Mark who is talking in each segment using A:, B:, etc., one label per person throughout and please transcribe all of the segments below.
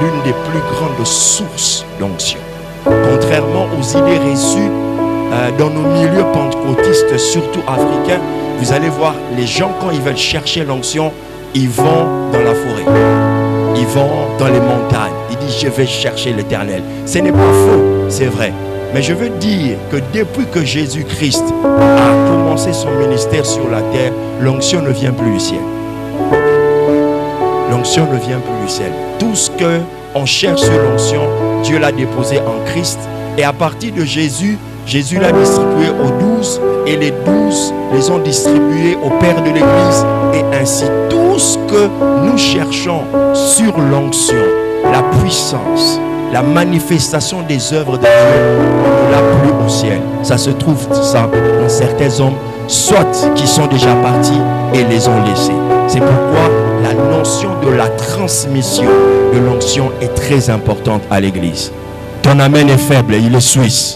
A: L'une des plus grandes sources d'onction. Contrairement aux idées reçues dans nos milieux pentecôtistes, surtout africains, vous allez voir, les gens quand ils veulent chercher l'onction, ils vont dans la forêt, ils vont dans les montagnes, ils disent je vais chercher l'Éternel. Ce n'est pas faux, c'est vrai. Mais je veux dire que depuis que Jésus-Christ a commencé son ministère sur la terre, l'onction ne vient plus du ciel. L'onction ne vient plus du ciel. Tout ce qu'on cherche sur l'onction, Dieu l'a déposé en Christ. Et à partir de Jésus, Jésus l'a distribué aux 12 et les 12 les ont distribués au Père de l'Église. Et ainsi, tout ce que nous cherchons sur l'onction, la puissance, la manifestation des œuvres de Dieu, on ne l'a plus au ciel. Ça se trouve ça dans certains hommes, soit qui sont déjà partis et les ont laissés. C'est pourquoi la notion de la transmission de l'onction est très importante à l'église. Ton amen est faible, il est suisse.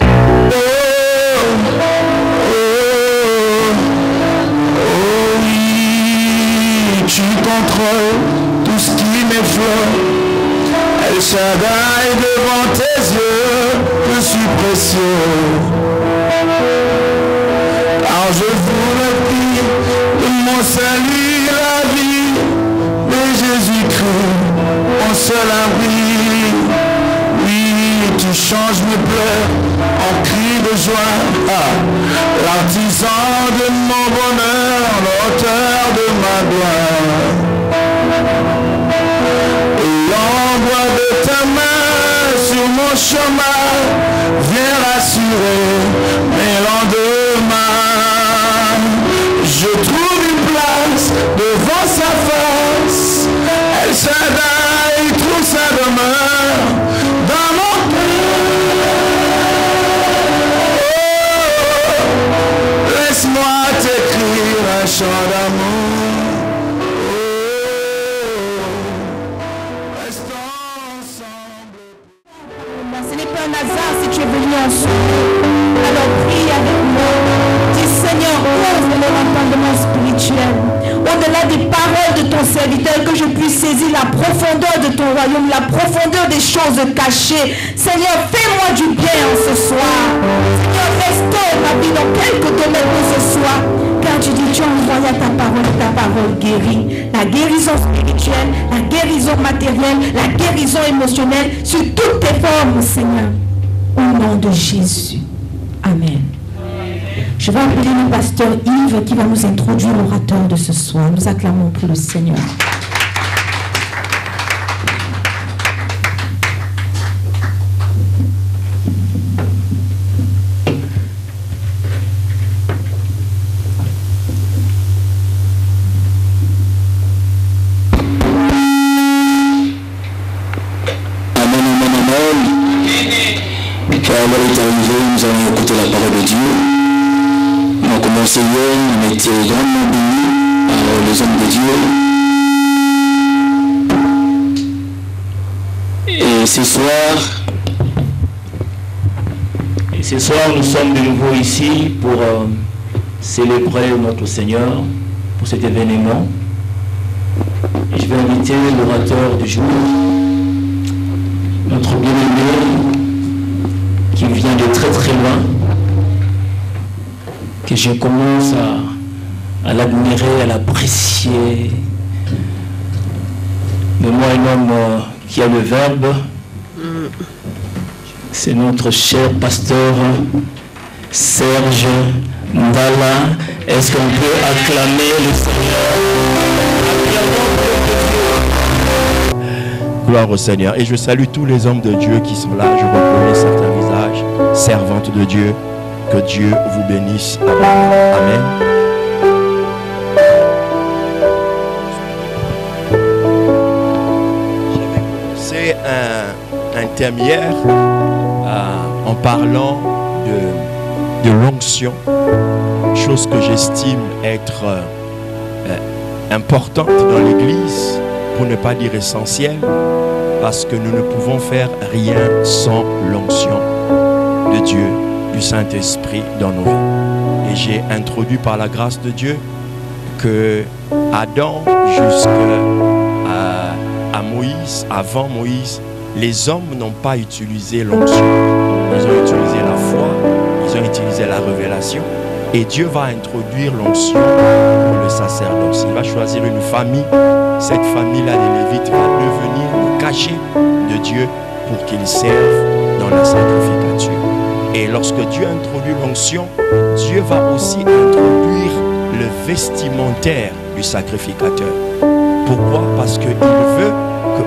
B: Tu contrôles tout ce qui m'effleure. El Shaddai devant tes yeux, je suis précieux. Car je vous le prie, de mon salut la vie, de Jésus-Christ, mon seul abri. Oui, tu changes mes pleurs en cris de joie. L'artisan de mon bonheur, l'auteur de ma gloire. L'envoi de ta main sur mon chemin vient rassurer mes lendemains. Je trouve une place devant sa face. El Shaddai trouve sa demeure dans mon cœur. Oh, laisse-moi t'écrire un chant d'amour.
C: Si tu es venu en soi, alors prie avec moi. Dis Seigneur, ouvre le entendement spirituel. Au-delà des paroles de ton serviteur, que je puisse saisir la profondeur de ton royaume, la profondeur des choses cachées. Seigneur, fais-moi du bien en ce soir. Seigneur, restaure ma vie dans quelques domaines de ce soir. Car tu dis, tu as envoyé ta parole guérit. La guérison spirituelle, la guérison matérielle, la guérison émotionnelle, sur toutes tes formes, Seigneur. Au nom de Jésus. Amen. Je vais appeler le pasteur Yves qui va nous introduire l'orateur de ce soir. Nous acclamons pour le Seigneur.
B: Nous allons écouter la parole de Dieu. Nous commençons hier, on était grandement bénis par les hommes de Dieu. Et ce soir, nous sommes de nouveau ici pour célébrer notre Seigneur pour cet événement. Et je vais inviter l'orateur du jour, notre bien-aimé, qui vient de très très loin, que je commence à l'admirer, à l'apprécier. Mais moi, un homme qui a le verbe, c'est notre cher pasteur Serge Ndala Est-ce qu'on peut acclamer le Seigneur?
A: Gloire au Seigneur. Et je salue tous les hommes de Dieu qui sont là. Je reconnais certains visages, servantes de Dieu. Que Dieu vous bénisse. Amen. J'avais commencé un thème hier en parlant de l'onction, chose que j'estime être importante dans l'Église, pour ne pas dire essentielle, parce que nous ne pouvons faire rien sans l'onction de Dieu, du Saint-Esprit dans nos vies. Et j'ai introduit par la grâce de Dieu que Adam jusqu'à Moïse, avant Moïse, les hommes n'ont pas utilisé l'onction. Ils ont utilisé la foi, ils ont utilisé la révélation. Et Dieu va introduire l'onction pour le sacerdoce. Il va choisir une famille. Cette famille-là des Lévites va devenir le cachet de Dieu pour qu'ils servent dans la sacrificature. Et lorsque Dieu introduit l'onction, Dieu va aussi introduire le vestimentaire du sacrificateur. Pourquoi? Parce qu'il veut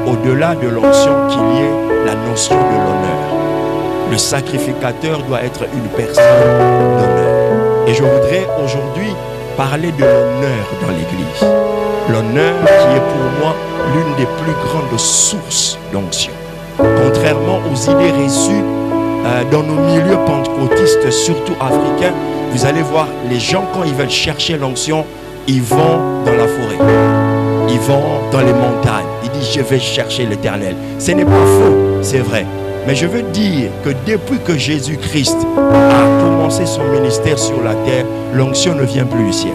A: qu'au-delà de l'onction, qu'il y ait la notion de l'honneur. Le sacrificateur doit être une personne d'honneur. Et je voudrais aujourd'hui parler de l'honneur dans l'Église. L'honneur qui est pour moi l'une des plus grandes sources d'onction. Contrairement aux idées reçues dans nos milieux pentecôtistes, surtout africains, vous allez voir, les gens quand ils veulent chercher l'onction, ils vont dans la forêt, ils vont dans les montagnes, ils disent je vais chercher l'Éternel. Ce n'est pas faux, c'est vrai. Mais je veux dire que depuis que Jésus-Christ a commencé son ministère sur la terre, l'onction ne vient plus du ciel.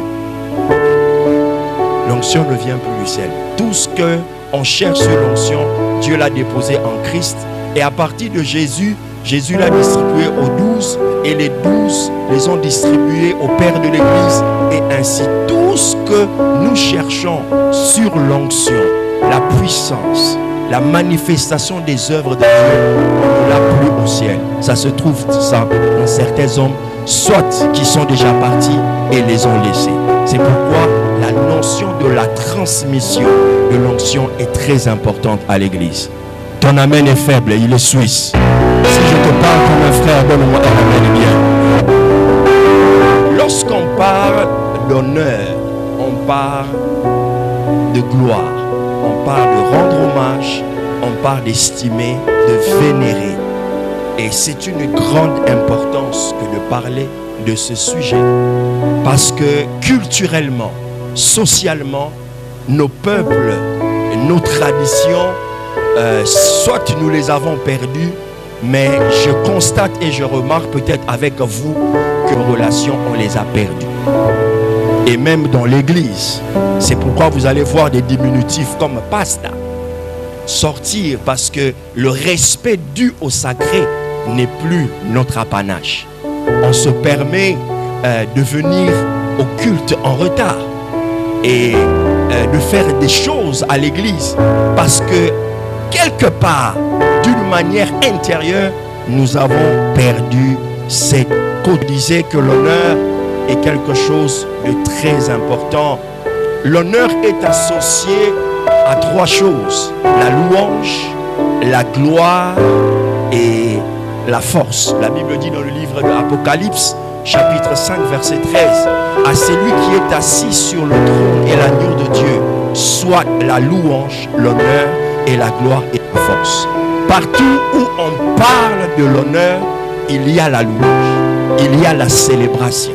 A: L'onction ne vient plus du ciel. Tout ce qu'on cherche sur l'onction, Dieu l'a déposé en Christ. Et à partir de Jésus, Jésus l'a distribué aux 12 et les 12 les ont distribués au Père de l'Église. Et ainsi, tout ce que nous cherchons sur l'onction, la puissance, la manifestation des œuvres de Dieu, on ne l'a plus au ciel. Ça se trouve ça dans certains hommes, soit qui sont déjà partis et les ont laissés. C'est pourquoi la notion de la transmission de l'onction est très importante à l'Église. Ton amen est faible, il est suisse. Si je te parle comme un frère, donne-moi un amen bien. Lorsqu'on parle d'honneur, on parle de gloire. On parle de rendre hommage, on parle d'estimer, de vénérer. Et c'est une grande importance que de parler de ce sujet. Parce que culturellement, socialement, nos peuples, nos traditions, soit nous les avons perdues, mais je constate et je remarque peut-être avec vous que nos relations, on les a perdues. Et même dans l'église. C'est pourquoi vous allez voir des diminutifs comme pasta sortir, parce que le respect dû au sacré n'est plus notre apanage. On se permet de venir au culte en retard et de faire des choses à l'église parce que quelque part, d'une manière intérieure, nous avons perdu cette côte. Disait que l'honneur est quelque chose de très important. L'honneur est associé à trois choses: la louange, la gloire et la force. La Bible dit dans le livre de l'Apocalypse, chapitre 5, verset 13, à celui qui est assis sur le trône et l'agneau de Dieu, soit la louange, l'honneur et la gloire et la force. Partout où on parle de l'honneur, il y a la louange, il y a la célébration.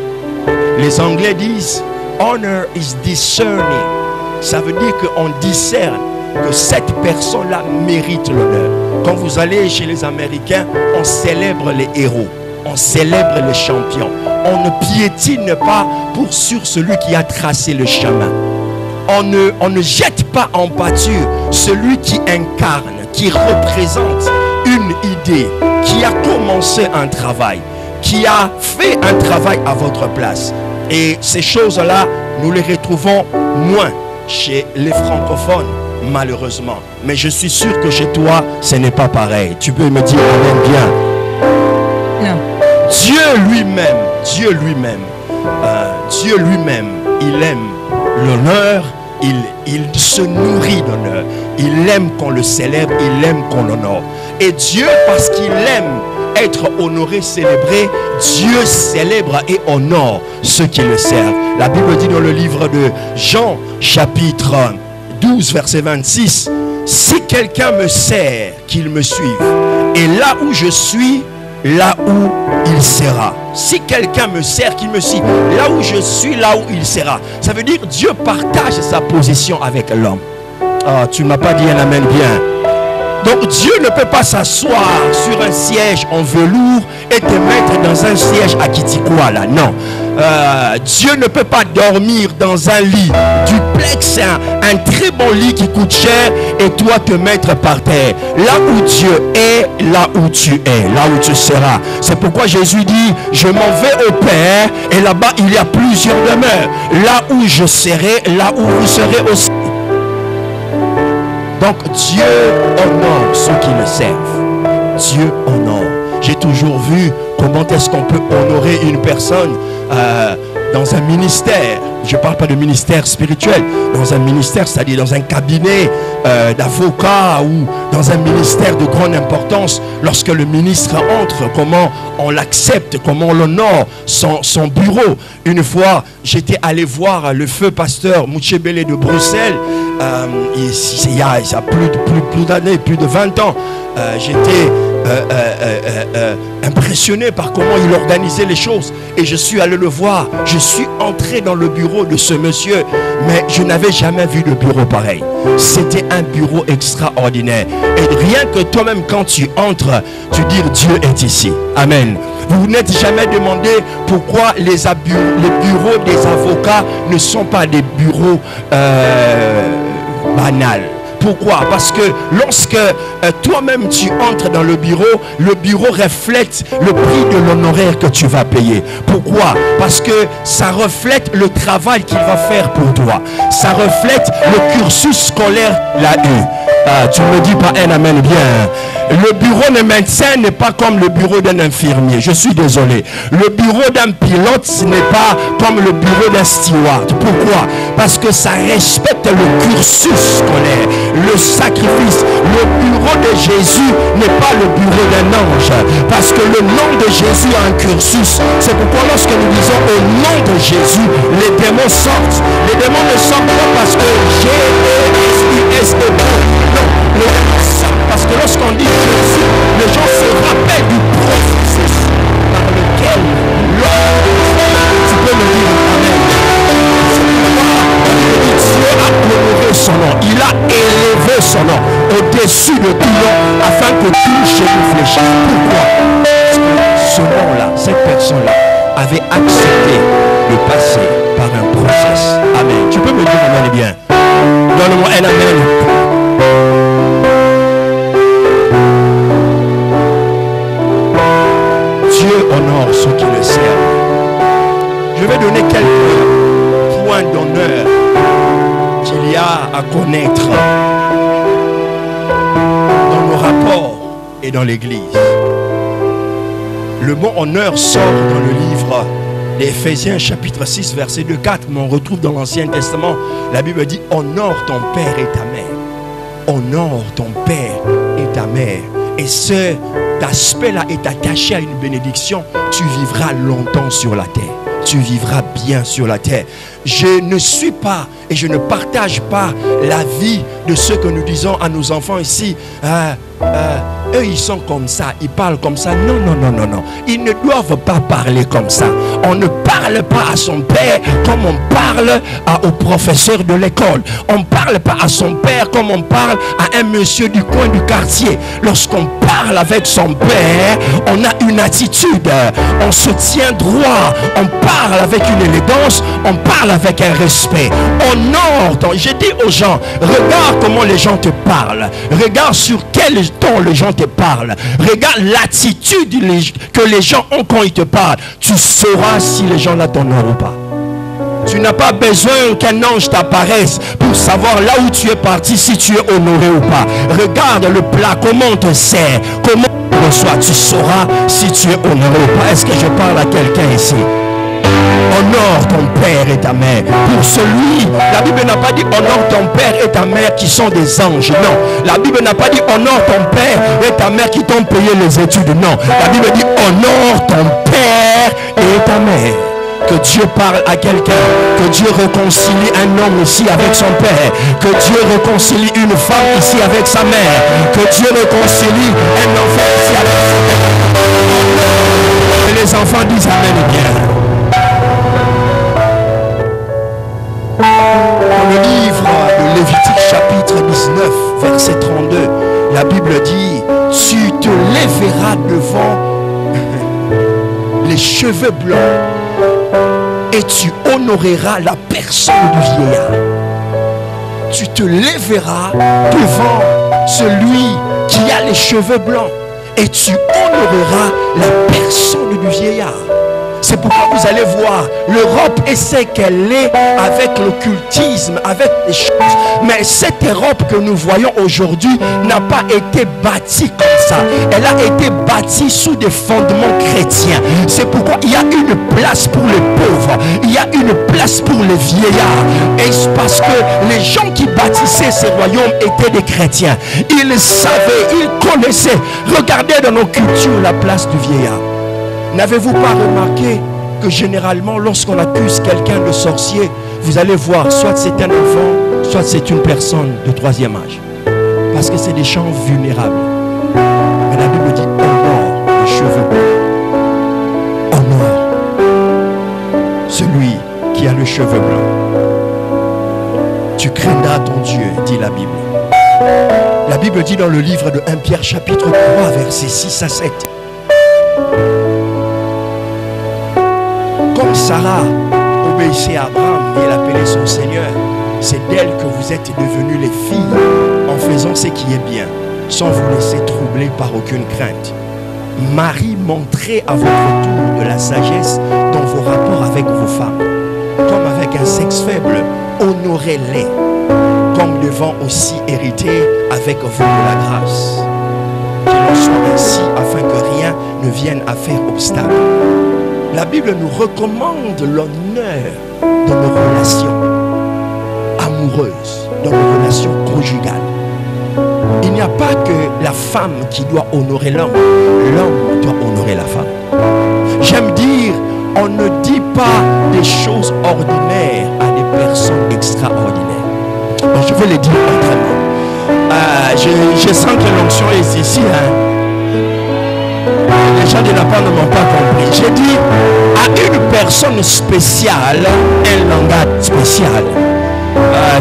A: Les Anglais disent honor is discerning. Ça veut dire qu'on discerne que cette personne-là mérite l'honneur. Quand vous allez chez les Américains, on célèbre les héros, on célèbre les champions. On ne piétine pas pour sur celui qui a tracé le chemin. On ne jette pas en pâture celui qui incarne, qui représente une idée, qui a commencé un travail, qui a fait un travail à votre place. Et ces choses-là, nous les retrouvons moins chez les francophones, malheureusement. Mais je suis sûr que chez toi, ce n'est pas pareil. Tu peux me dire amen bien. Non. Dieu lui-même Dieu lui-même, il aime l'honneur, il se nourrit d'honneur. Il aime qu'on le célèbre, il aime qu'on l'honore. Et Dieu, parce qu'il aime être honoré, célébré, Dieu célèbre et honore ceux qui le servent. La Bible dit dans le livre de Jean, chapitre 12, verset 26, si quelqu'un me sert, qu'il me suive. Et là où je suis, là où il sera. Si quelqu'un me sert, qu'il me suive. Là où je suis, là où il sera. Ça veut dire Dieu partage sa position avec l'homme. Ah, tu ne m'as pas dit un amen bien. Donc Dieu ne peut pas s'asseoir sur un siège en velours et te mettre dans un siège à Kitikoa là. Non. Dieu ne peut pas dormir dans un lit duplex, un très bon lit qui coûte cher, et toi te mettre par terre. Là où Dieu est, là où tu es, là où tu seras. C'est pourquoi Jésus dit, je m'en vais au Père, et là-bas il y a plusieurs demeures. Là où je serai, là où vous serez aussi. Donc Dieu honore ceux qui le servent. Dieu honore. J'ai toujours vu comment est-ce qu'on peut honorer une personne dans un ministère. Je ne parle pas de ministère spirituel. Dans un ministère, c'est-à-dire dans un cabinet d'avocat ou dans un ministère de grande importance. Lorsque le ministre entre, comment on l'accepte, comment on l'honore, son bureau. Une fois, j'étais allé voir le feu pasteur Mouchebele de Bruxelles. Il y a plus d'années, plus de 20 ans. J'étais impressionné par comment il organisait les choses, et je suis allé le voir. Je suis entré dans le bureau de ce monsieur, mais je n'avais jamais vu de bureau pareil. C'était un bureau extraordinaire, et rien que toi-même quand tu entres, tu dis Dieu est ici. Amen. Vous n'êtes jamais demandé pourquoi les bureaux des avocats ne sont pas des bureaux banals. Pourquoi? Parce que lorsque toi-même tu entres dans le bureau reflète le prix de l'honoraire que tu vas payer. Pourquoi? Parce que ça reflète le travail qu'il va faire pour toi. Ça reflète le cursus scolaire qu'il a eu. Tu ne me dis pas un amen bien. Le bureau d'un médecin n'est pas comme le bureau d'un infirmier. Je suis désolé. Le bureau d'un pilote n'est pas comme le bureau d'un steward. Pourquoi? Parce que ça respecte le cursus scolaire, le sacrifice. Le bureau de Jésus n'est pas le bureau d'un ange. Parce que le nom de Jésus a un cursus. C'est pourquoi lorsque nous disons au nom de Jésus, les démons sortent. Les démons ne sortent pas parce que Jésus est bon. Non, les démons sortent parce que lorsqu'on dit Jésus, les gens se rappellent du processus par lequel l'homme, tu peux le dire, amen. Dieu a honoré son nom, il a élevé son nom au-dessus de tout nom, afin que tout genou fléchisse. Pourquoi? Parce que ce nom-là, cette personne-là avait accepté de passer par un process. Amen. Tu peux me dire amen bien. Donne-moi un amen. Dieu honore ceux qui le servent. Je vais donner quelques points d'honneur qu'il y a à connaître dans nos rapports et dans l'église. Le mot honneur sort dans le livre d'Éphésiens chapitre 6 verset 2-4, mais on retrouve dans l'Ancien Testament. La Bible dit honore ton père et ta mère. Honore ton père et ta mère. Et cet aspect-là est attaché à une bénédiction. Tu vivras longtemps sur la terre. Tu vivras bien sur la terre. Je ne suis pas et je ne partage pas la vie de ceux que nous disons à nos enfants ici. Eux ils sont comme ça, ils parlent comme ça. Non, non, non, non, non. Ils ne doivent pas parler comme ça. On ne parle pas à son père comme on parle au professeur de l'école. On ne parle pas à son père comme on parle à un monsieur du coin du quartier. Lorsqu'on parle avec son père, on a une attitude. On se tient droit. On parle avec une élégance. On parle avec un respect. Honore. J'ai dit aux gens, regarde comment les gens te parlent. Regarde sur quel ton les gens te parlent. Regarde l'attitude que les gens ont quand ils te parlent. Tu sauras si les gens là t'honorent ou pas. Tu n'as pas besoin qu'un ange t'apparaisse pour savoir là où tu es parti, si tu es honoré ou pas. Regarde le plat, comment on te sert, comment on te reçoit. Tu sauras si tu es honoré ou pas. Est-ce que je parle à quelqu'un ici? honore ton père et ta mère. Pour celui, la Bible n'a pas dit honore ton père et ta mère qui sont des anges. Non. La Bible n'a pas dit honore ton père et ta mère qui t'ont payé les études. Non. La Bible dit honore ton père et ta mère. Que Dieu parle à quelqu'un, que Dieu réconcilie un homme ici avec son père, que Dieu réconcilie une femme ici avec sa mère, que Dieu réconcilie un enfant ici avec sa mère. Et les enfants disent amen bien. Dans le livre de Lévitique chapitre 19 verset 32, la Bible dit: tu te lèveras devant les cheveux blancs et tu honoreras la personne du vieillard. Tu te lèveras devant celui qui a les cheveux blancs et tu honoreras la personne du vieillard. C'est pourquoi vous allez voir, l'Europe est ce qu'elle est avec l'occultisme, avec les choses. Mais cette Europe que nous voyons aujourd'hui n'a pas été bâtie comme ça. Elle a été bâtie sous des fondements chrétiens. C'est pourquoi il y a une place pour les pauvres. Il y a une place pour les vieillards. Et c'est parce que les gens qui bâtissaient ces royaumes étaient des chrétiens. Ils savaient, ils connaissaient. Regardez dans nos cultures la place du vieillard. N'avez-vous pas remarqué que généralement lorsqu'on accuse quelqu'un de sorcier, vous allez voir soit c'est un enfant, soit c'est une personne de troisième âge. Parce que c'est des gens vulnérables. Mais la Bible dit honore les cheveux blancs. Honore celui qui a le cheveu blanc. Tu craindras ton Dieu, dit la Bible. La Bible dit dans le livre de 1 Pierre chapitre 3 versets 6 à 7. Comme Sarah obéissait à Abraham et elle appelait son Seigneur, c'est d'elle que vous êtes devenus les filles en faisant ce qui est bien, sans vous laisser troubler par aucune crainte. Marie, montrez à votre tour de la sagesse dans vos rapports avec vos femmes. Comme avec un sexe faible, honorez-les, comme devant aussi hériter avec vous de la grâce. Qu'il en soit ainsi afin que rien ne vienne à faire obstacle. La Bible nous recommande l'honneur dans nos relations amoureuses, dans nos relations conjugales. Il n'y a pas que la femme qui doit honorer l'homme, l'homme doit honorer la femme. J'aime dire, on ne dit pas des choses ordinaires à des personnes extraordinaires. Bon, je vais le dire autrement. Je sens que l'onction est ici. Les gens de la part ne m'ont pas compris. J'ai dit à une personne spéciale un langage spécial.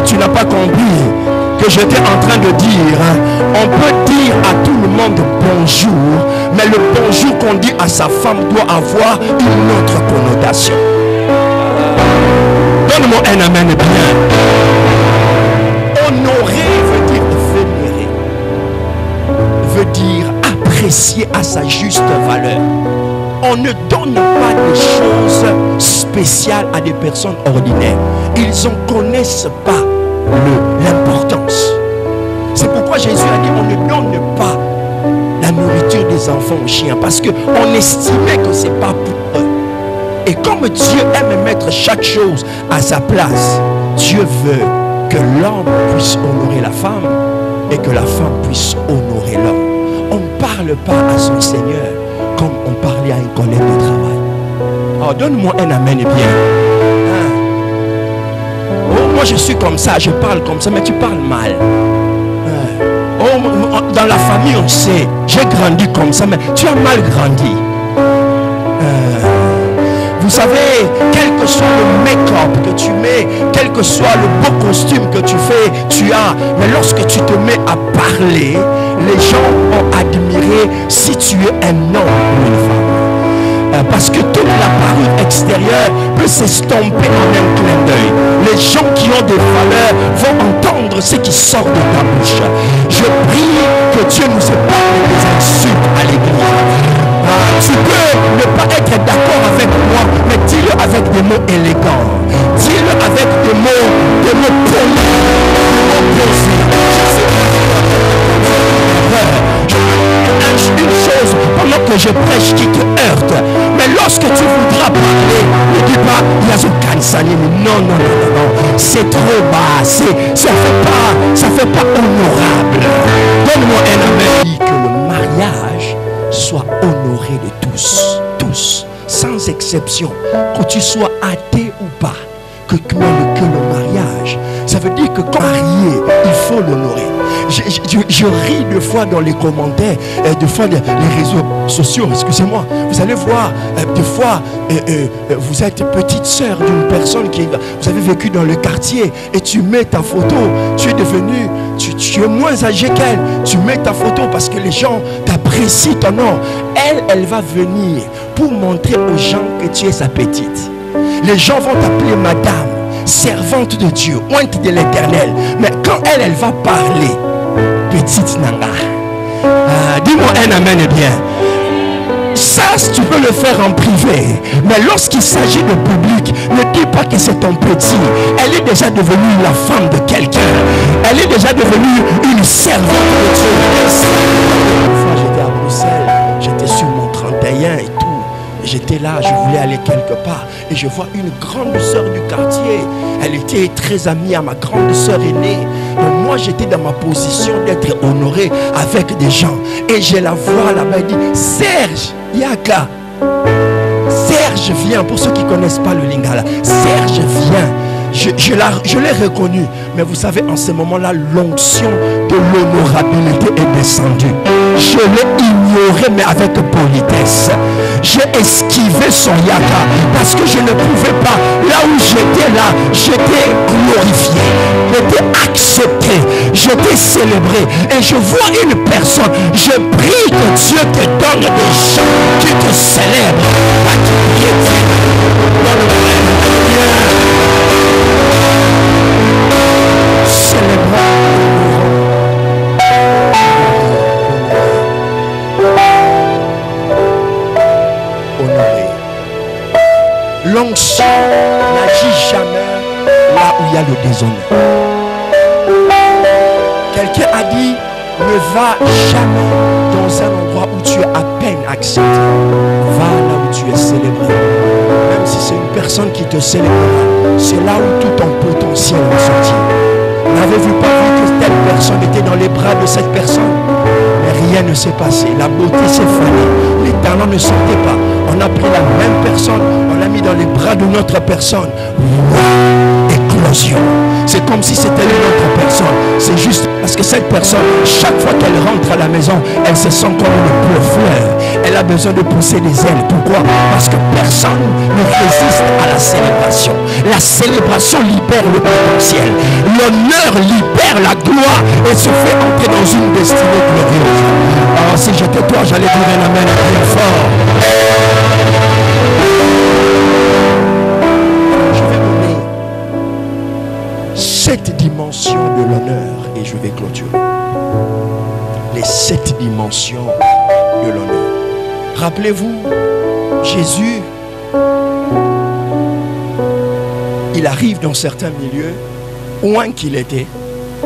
A: Tu n'as pas compris que j'étais en train de dire. On peut dire à tout le monde bonjour, mais le bonjour qu'on dit à sa femme doit avoir une autre connotation. Donne-moi un amen bien. Honorer veut dire vénérer, veut dire apprécier à sa juste valeur. On ne donne pas des choses spéciales à des personnes ordinaires. Ils en connaissent pas l'importance. C'est pourquoi Jésus a dit on ne donne pas la nourriture des enfants aux chiens, parce qu'on estimait que c'est pas pour eux. Et comme Dieu aime mettre chaque chose à sa place, Dieu veut que l'homme puisse honorer la femme et que la femme puisse honorer l'homme. On ne parle pas à son Seigneur comme on parlait à un collègue de travail. Oh, donne-moi un amen bien. Hein? Oh, moi je suis comme ça, je parle comme ça, mais tu parles mal. Hein? Oh, dans la famille on sait, j'ai grandi comme ça, mais tu as mal grandi. Vous savez, quel que soit le make-up que tu mets, quel que soit le beau costume que tu fais, tu as. Mais lorsque tu te mets à parler, les gens vont admirer si tu es un homme ou une femme. Parce que toute la parure extérieure peut s'estomper en un clin d'œil. Les gens qui ont des valeurs vont entendre ce qui sort de ta bouche. Je prie que Dieu nous épargne des insultes à l'église. Tu peux ne pas être d'accord avec moi, mais dis-le avec des mots élégants. Dis-le avec des mots polis, des mots posés. Une chose pendant que je prêche qui te heurte, mais lorsque tu voudras parler, ne dis pas Non, non, non, non, non. C'est trop bas. Ça fait pas honorable. Donne-moi un amen. Que le mariage soit honoré de tous. Tous. Sans exception. Que tu sois athée ou pas. Que le mariage. Ça veut dire que quand marié, il faut l'honorer. Je ris deux fois dans les commentaires, deux fois les réseaux sociaux, excusez-moi. Vous allez voir, deux fois, vous êtes petite sœur d'une personne qui, vous avez vécu dans le quartier et tu mets ta photo, tu es devenu, tu es moins âgé qu'elle, tu mets ta photo parce que les gens t'apprécient ton nom. Elle va venir pour montrer aux gens que tu es sa petite. Les gens vont t'appeler madame, servante de Dieu, ointe de l'Éternel. Mais quand elle va parler, petite Nanga, dis-moi un amen et bien. Ça, tu peux le faire en privé. Mais lorsqu'il s'agit de public, ne dis pas que c'est ton petit. Elle est déjà devenue la femme de quelqu'un. Elle est déjà devenue une servante de Dieu. Une fois, j'étais à Bruxelles, j'étais sur mon 31 et tout. J'étais là, je voulais aller quelque part et je vois une grande sœur du quartier. Elle était très amie à ma grande sœur aînée. Donc moi j'étais dans ma position d'être honoré avec des gens. Et je la vois là-bas, elle dit Serge, Yaka. Serge vient, pour ceux qui ne connaissent pas le Lingala. Serge vient. Je l'ai reconnu. Mais vous savez, en ce moment-là, l'onction de l'honorabilité est descendue. Je l'ai ignoré, mais avec politesse. J'ai esquivé son yaka parce que je ne pouvais pas. Là où j'étais là, j'étais glorifié, j'étais accepté, j'étais célébré. Et je vois une personne. Je prie que Dieu te donne des gens qui te célèbrent, pas qui piétinent dans le l'onction n'agit jamais là où il y a le déshonneur. Quelqu'un a dit ne va jamais dans un endroit où tu es à peine accepté. Va là où tu es célébré. Même si c'est une personne qui te célèbre, c'est là où tout ton potentiel va sortir. N'avez-vous pas vu que telle personne était dans les bras de cette personne? Mais rien ne s'est passé. La beauté s'est fanée. Les talents ne sortaient pas. On a pris la même personne, on l'a mis dans les bras d'une autre personne. Wow, éclosion. C'est comme si c'était une autre personne. C'est juste parce que cette personne, chaque fois qu'elle rentre à la maison, elle se sent comme une pure fleur. Elle a besoin de pousser des ailes. Pourquoi? Parce que personne ne résiste à la célébration. La célébration libère le potentiel. L'honneur libère la gloire et se fait entrer dans une destinée glorieuse. Alors si j'étais toi, j'allais dire un amen bien fort. Je vais donner cette dimension de l'honneur et je vais clôturer. Les 7 dimensions de l'honneur. Rappelez-vous, Jésus, il arrive dans certains milieux, loin qu'il était,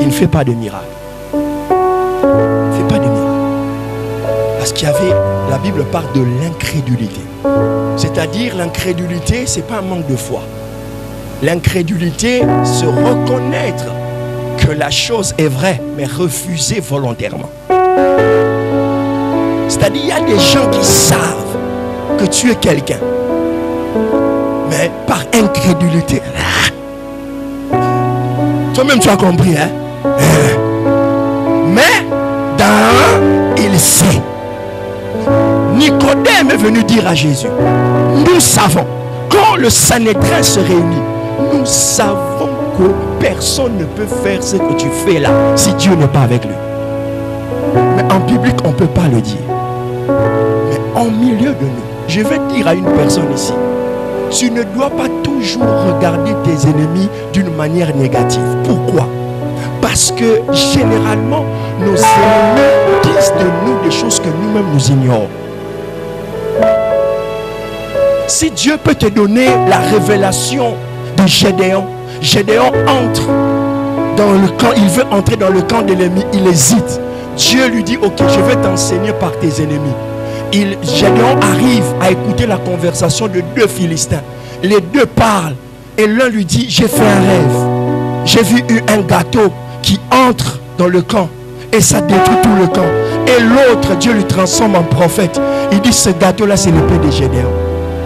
A: il ne fait pas de miracle. Il ne fait pas de miracle. Parce qu'il y avait, la Bible parle de l'incrédulité. C'est-à-dire, l'incrédulité, ce n'est pas un manque de foi. L'incrédulité, c'est reconnaître que la chose est vraie, mais refuser volontairement. C'est-à-dire, il y a des gens qui savent que tu es quelqu'un. Mais par incrédulité. Toi-même, tu as compris, hein? Mais, il sait. Nicodème est venu dire à Jésus, nous savons, quand le Sanhédrin se réunit, nous savons que personne ne peut faire ce que tu fais là, si Dieu n'est pas avec lui. Mais en public, on ne peut pas le dire. Mais en milieu de nous, je vais dire à une personne ici, tu ne dois pas toujours regarder tes ennemis d'une manière négative. Pourquoi? Parce que généralement, nos ennemis disent de nous des choses que nous-mêmes nous ignorons. Si Dieu peut te donner la révélation de Gédéon, Gédéon entre dans le camp, il veut entrer dans le camp de l'ennemi, il hésite. Dieu lui dit, ok, je vais t'enseigner par tes ennemis. Gédéon arrive à écouter la conversation de 2 Philistins. Les deux parlent. Et l'un lui dit, j'ai fait un rêve. J'ai vu un gâteau qui entre dans le camp. Et ça détruit tout le camp. Et l'autre, Dieu lui transforme en prophète. Il dit, ce gâteau-là, c'est l'épée de Gédéon.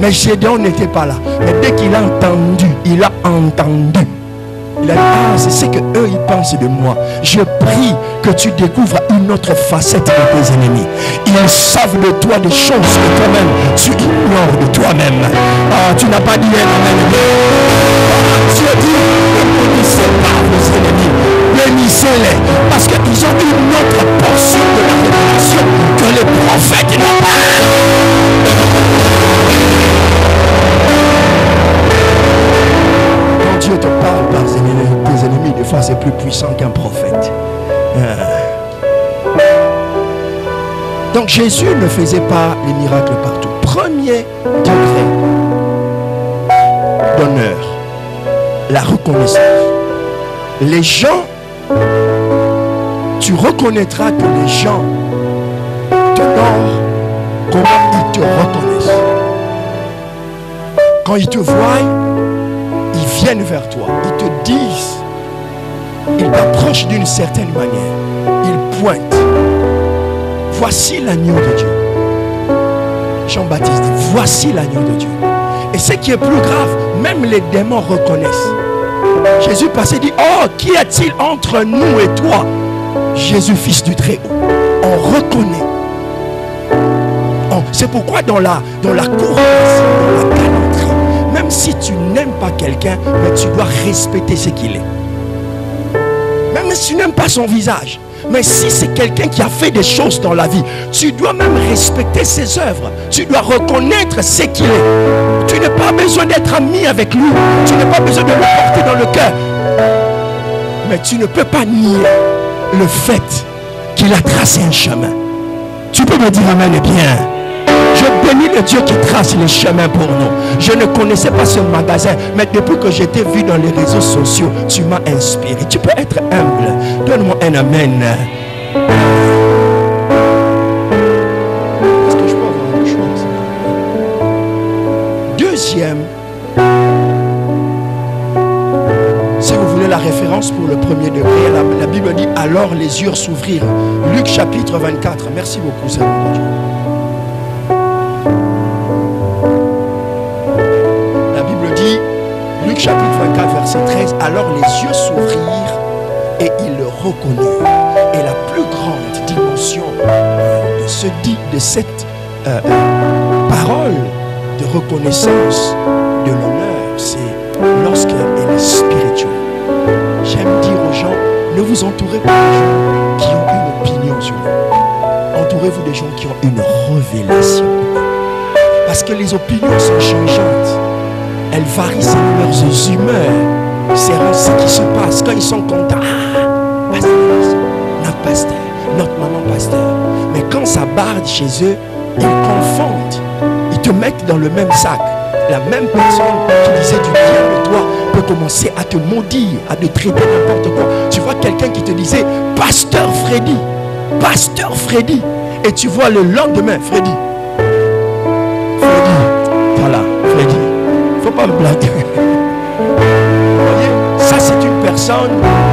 A: Mais Gédéon n'était pas là. Mais dès qu'il a entendu, il a dit, ah, c'est ce que eux ils pensent de moi. Je prie que tu découvres une autre facette de tes ennemis. Ils savent de toi des choses que toi-même tu ignores de toi-même. Ah, tu n'as pas dit un amen. Dieu dit, ne connaissez pas vos ennemis. Bénissez-les. Parce qu'ils ont une autre portion de la révélation que les prophètes n'ont pas. Dieu te parle par tes ennemis, des fois c'est plus puissant qu'un prophète. Donc Jésus ne faisait pas les miracles partout. Premier degré d'honneur, la reconnaissance. Les gens, tu reconnaîtras que les gens t'honorent comment ils te reconnaissent. Quand ils te voient, ils viennent vers toi, ils te disent, ils t'approchent d'une certaine manière, ils pointent. Voici l'agneau de Dieu. Jean-Baptiste dit, voici l'agneau de Dieu. Et ce qui est plus grave, même les démons reconnaissent. Jésus passait et dit, oh, qu'y a-t-il entre nous et toi? Jésus, fils du Très-Haut. On reconnaît. C'est pourquoi dans la courtoisie, dans la galanterie, même si tu n'aimes pas quelqu'un, mais tu dois respecter ce qu'il est. Même si tu n'aimes pas son visage, mais si c'est quelqu'un qui a fait des choses dans la vie, tu dois même respecter ses œuvres. Tu dois reconnaître ce qu'il est. Tu n'as pas besoin d'être ami avec lui. Tu n'as pas besoin de le porter dans le cœur. Mais tu ne peux pas nier le fait qu'il a tracé un chemin. Tu peux me dire amen et bien. Je bénis le Dieu qui trace les chemins pour nous. Je ne connaissais pas ce magasin, mais depuis que j'étais vu dans les réseaux sociaux, tu m'as inspiré. Tu peux être humble. Donne-moi un amen. Est-ce que je peux avoir une chose? Deuxième, si vous voulez la référence pour le premier degré, la Bible dit alors les yeux s'ouvrirent. Luc chapitre 24. Merci beaucoup, Seigneur de Dieu. Luc chapitre 24 verset 13, alors les yeux s'ouvrirent et ils le reconnurent. Et la plus grande dimension de cette parole de reconnaissance de l'honneur, c'est lorsqu'elle est spirituelle. J'aime dire aux gens, ne vous entourez pas de gens qui ont une opinion sur vous. Entourez-vous des gens qui ont une révélation. Parce que les opinions sont changeantes. Elles varient selon leurs humeurs. C'est ce qui se passe quand ils sont contents. Ah, pasteur, notre pasteur, notre maman pasteur. Mais quand ça barde chez eux, ils confondent. Ils te mettent dans le même sac. La même personne qui disait du bien de toi peut commencer à te maudire, à te traiter n'importe quoi. Tu vois quelqu'un qui te disait pasteur Freddy, pasteur Freddy. Et tu vois le lendemain, Freddy. Voilà, Freddy. Faut pas me blaguer. Vous voyez, ça c'est une personne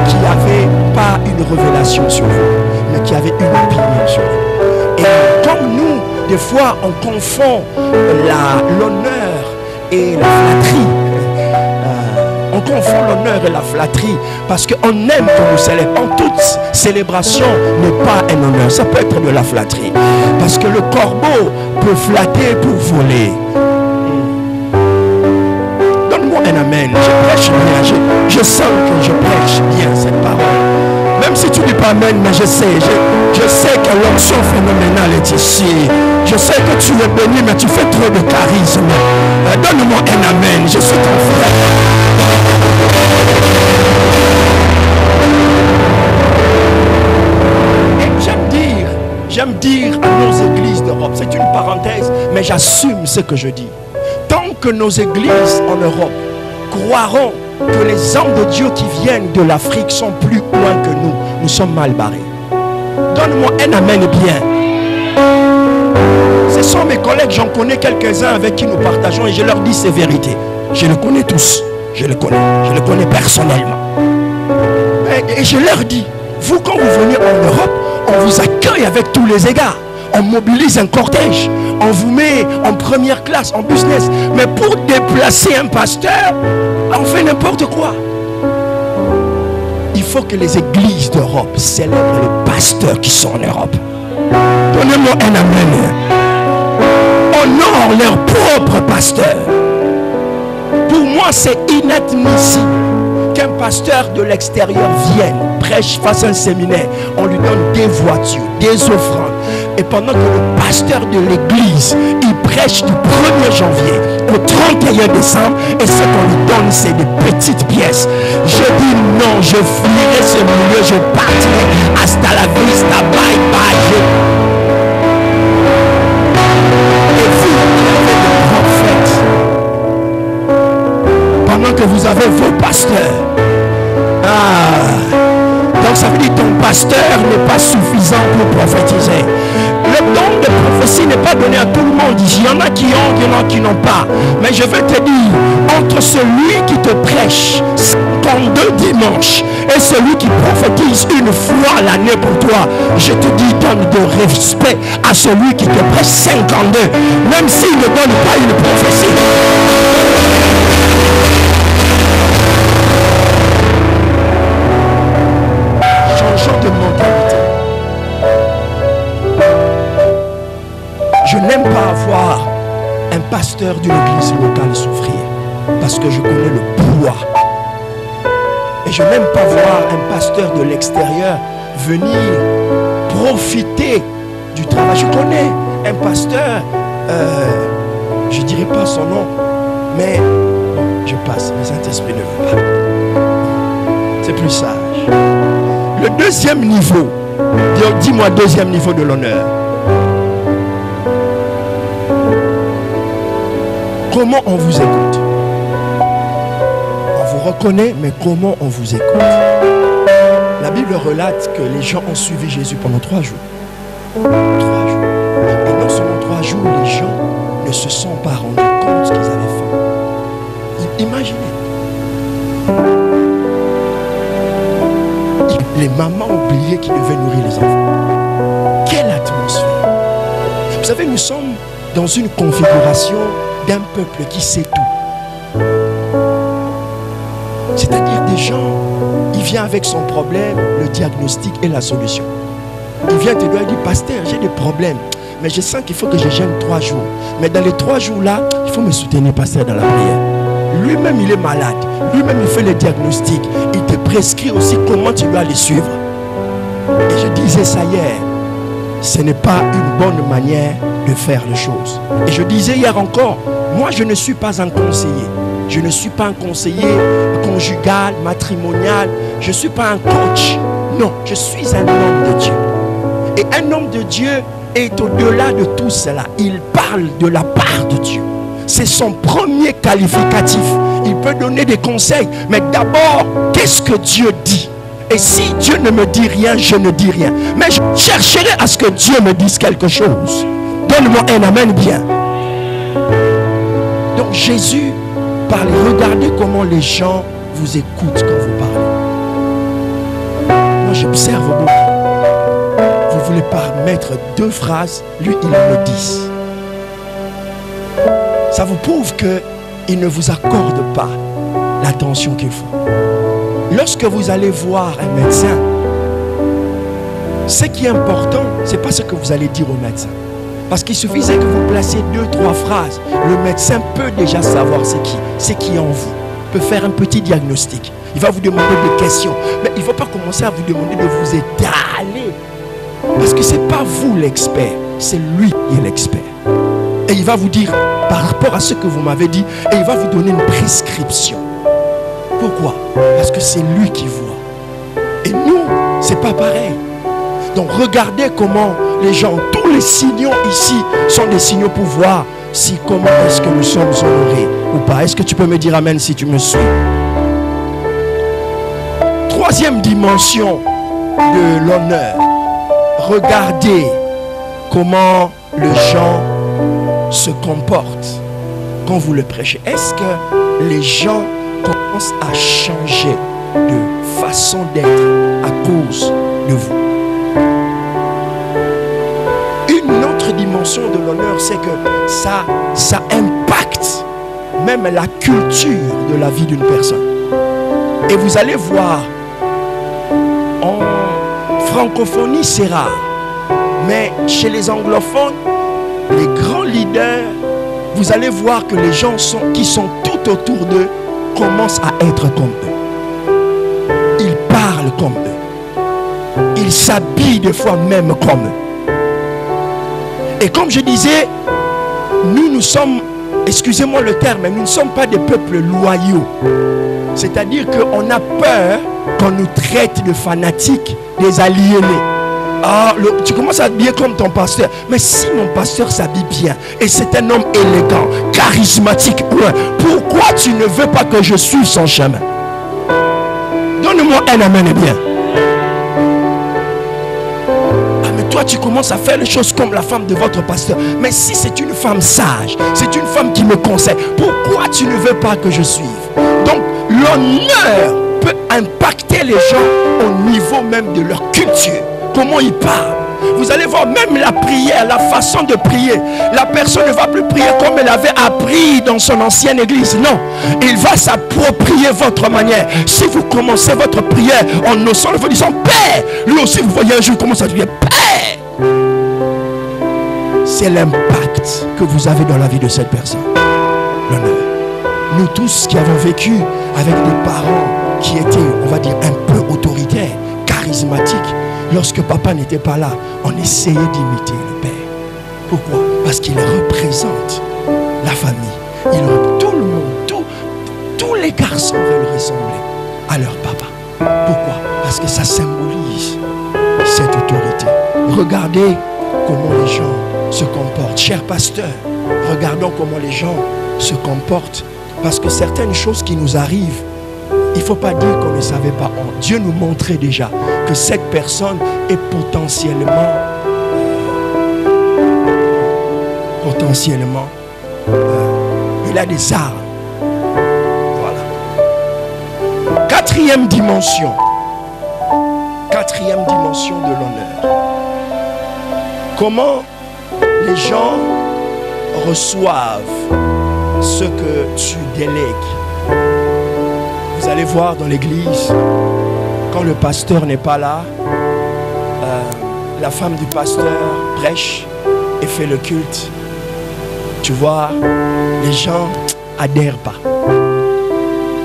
A: qui n'avait pas une révélation sur vous, mais qui avait une opinion sur vous. Et comme nous, des fois, on confond l'honneur et la flatterie. On confond l'honneur et la flatterie parce qu'on aime qu'on nous célèbre. En toute célébration n'est pas un honneur, ça peut être de la flatterie. Parce que le corbeau peut flatter pour voler. Un amen, je prêche bien, je sens que je prêche bien cette parole. Même si tu ne dis pas amen, mais je sais que l'onction phénoménale est ici. Je sais que tu es béni, mais tu fais trop de charisme. Donne-moi un amen, je suis ton frère. Et j'aime dire à nos églises d'Europe, c'est une parenthèse, mais j'assume ce que je dis. Tant que nos églises en Europe croiront que les hommes de Dieu qui viennent de l'Afrique sont plus loin que nous, nous sommes mal barrés. Donne-moi un amen bien. Ce sont mes collègues, j'en connais quelques-uns avec qui nous partageons et je leur dis ces vérités. Je les connais tous. Je les connais personnellement. Et je leur dis, vous quand vous venez en Europe, on vous accueille avec tous les égards. On mobilise un cortège. On vous met en première classe, en business. Mais pour déplacer un pasteur, on fait n'importe quoi. Il faut que les églises d'Europe célèbrent les pasteurs qui sont en Europe. Donnez-moi un amen. Honore leur propre pasteur. Pour moi, c'est inadmissible qu'un pasteur de l'extérieur vienne, prêche, fasse un séminaire, on lui donne des voitures, des offrandes. Et pendant que le pasteur de l'église, il prêche du 1er janvier au 31 décembre, et ce qu'on lui donne, c'est des petites pièces. Je dis non, je fuirai ce milieu, je partirai. Hasta la vista, bye bye. Et vous, pendant que vous avez vos pasteurs. Donc ça veut dire que ton pasteur n'est pas suffisant pour prophétiser. Le don de prophétie n'est pas donné à tout le monde. Il y en a qui ont, il y en a qui n'ont pas. Mais je vais te dire, entre celui qui te prêche 52 dimanches et celui qui prophétise une fois à l'année pour toi, je te dis, donne de respect à celui qui te prêche 52, même s'il ne donne pas une prophétie. De mentalité. Je n'aime pas avoir un pasteur d'une église locale souffrir parce que je connais le poids. Et je n'aime pas voir un pasteur de l'extérieur venir profiter du travail. Je connais un pasteur, je ne dirai pas son nom, mais bon, je passe, le Saint-Esprit ne veut pas. C'est plus sage. Le deuxième niveau, dis-moi deuxième niveau de l'honneur. Comment on vous écoute? On vous reconnaît, mais comment on vous écoute? La Bible relate que les gens ont suivi Jésus pendant 3 jours. 3 jours. Et non seulement 3 jours, les gens ne se sont pas rendus compte qu'ils avaient faim. Imaginez. Les mamans oubliaient qu'ils devaient nourrir les enfants. Quelle atmosphère! Vous savez, nous sommes dans une configuration d'un peuple qui sait tout. C'est-à-dire des gens, il vient avec son problème, le diagnostic et la solution. Il vient te dire, pasteur, j'ai des problèmes, mais je sens qu'il faut que je jeûne 3 jours. Mais dans les 3 jours-là, il faut me soutenir, pasteur, dans la prière. Lui-même, il est malade. Lui-même, il fait le diagnostic. Il te prescrit aussi comment tu dois les suivre. Et je disais ça hier. Ce n'est pas une bonne manière de faire les choses. Et je disais hier encore, moi, je ne suis pas un conseiller. Je ne suis pas un conseiller conjugal, matrimonial. Je ne suis pas un coach. Non, je suis un homme de Dieu. Et un homme de Dieu est au-delà de tout cela. Il parle de la part de Dieu. C'est son premier qualificatif. Il peut donner des conseils, mais d'abord, qu'est-ce que Dieu dit? Et si Dieu ne me dit rien, je ne dis rien. Mais je chercherai à ce que Dieu me dise quelque chose. Donne-moi un amen bien. Donc Jésus parle. Regardez comment les gens vous écoutent quand vous parlez. Moi, j'observe beaucoup. Vous voulez pas mettre 2 phrases, lui, il en met 10. Ça vous prouve qu'il ne vous accorde pas l'attention qu'il faut. Lorsque vous allez voir un médecin, ce qui est important, ce n'est pas ce que vous allez dire au médecin. Parce qu'il suffisait que vous placiez 2-3 phrases. Le médecin peut déjà savoir ce qui est en vous. Il peut faire un petit diagnostic. Il va vous demander des questions. Mais il ne va pas commencer à vous demander de vous étaler. Parce que ce n'est pas vous l'expert, c'est lui qui est l'expert. Et il va vous dire, par rapport à ce que vous m'avez dit, et il va vous donner une prescription. Pourquoi? Parce que c'est lui qui voit. Et nous, c'est pas pareil. Donc regardez comment les gens, tous les signaux ici sont des signaux pour voir si comment est-ce que nous sommes honorés ou pas. Est-ce que tu peux me dire amen si tu me suis? Troisième dimension de l'honneur. Regardez comment les gens se comportent quand vous le prêchez, est-ce que les gens commencent à changer de façon d'être à cause de vous? Une autre dimension de l'honneur, c'est que ça impacte même la culture de la vie d'une personne. Et vous allez voir, en francophonie c'est rare, mais chez les anglophones, les grands leaders, vous allez voir que les gens qui sont tout autour d'eux commencent à être comme eux. Ils parlent comme eux. Ils s'habillent des fois même comme eux. Et comme je disais, nous sommes, excusez-moi le terme, mais nous ne sommes pas des peuples loyaux. C'est-à-dire qu'on a peur qu'on nous traite de fanatiques, des aliénés. Ah, tu commences à habiller comme ton pasteur. Mais si mon pasteur s'habille bien et c'est un homme élégant, charismatique, pourquoi tu ne veux pas que je suive son chemin? Donne-moi un amen et bien. Ah, mais toi tu commences à faire les choses comme la femme de votre pasteur. Mais si c'est une femme sage, c'est une femme qui me conseille, pourquoi tu ne veux pas que je suive? Donc l'honneur peut impacter les gens au niveau même de leur culture. Comment ils parlent. Vous allez voir même la prière, la façon de prier. La personne ne va plus prier comme elle avait appris dans son ancienne église. Non, il va s'approprier votre manière. Si vous commencez votre prière en osant, vous disant Père, lui aussi vous voyez un jour comment ça devient Père. C'est l'impact que vous avez dans la vie de cette personne. L'honneur. Nous tous qui avons vécu avec des parents qui étaient, on va dire, un peu autoritaires, charismatiques, lorsque papa n'était pas là, on essayait d'imiter le père. Pourquoi? Parce qu'il représente la famille. Tout le monde, tous les garçons veulent ressembler à leur papa. Pourquoi? Parce que ça symbolise cette autorité. Regardez comment les gens se comportent. Chers pasteurs, regardons comment les gens se comportent. Parce que certaines choses qui nous arrivent, il ne faut pas dire qu'on ne savait pas. Dieu nous montrait déjà que cette personne est potentiellement il a des armes. Voilà. Quatrième dimension de l'honneur. Comment les gens reçoivent ce que tu délègues. Vous allez voir dans l'église, quand le pasteur n'est pas là, la femme du pasteur prêche et fait le culte. Tu vois, les gens adhèrent pas.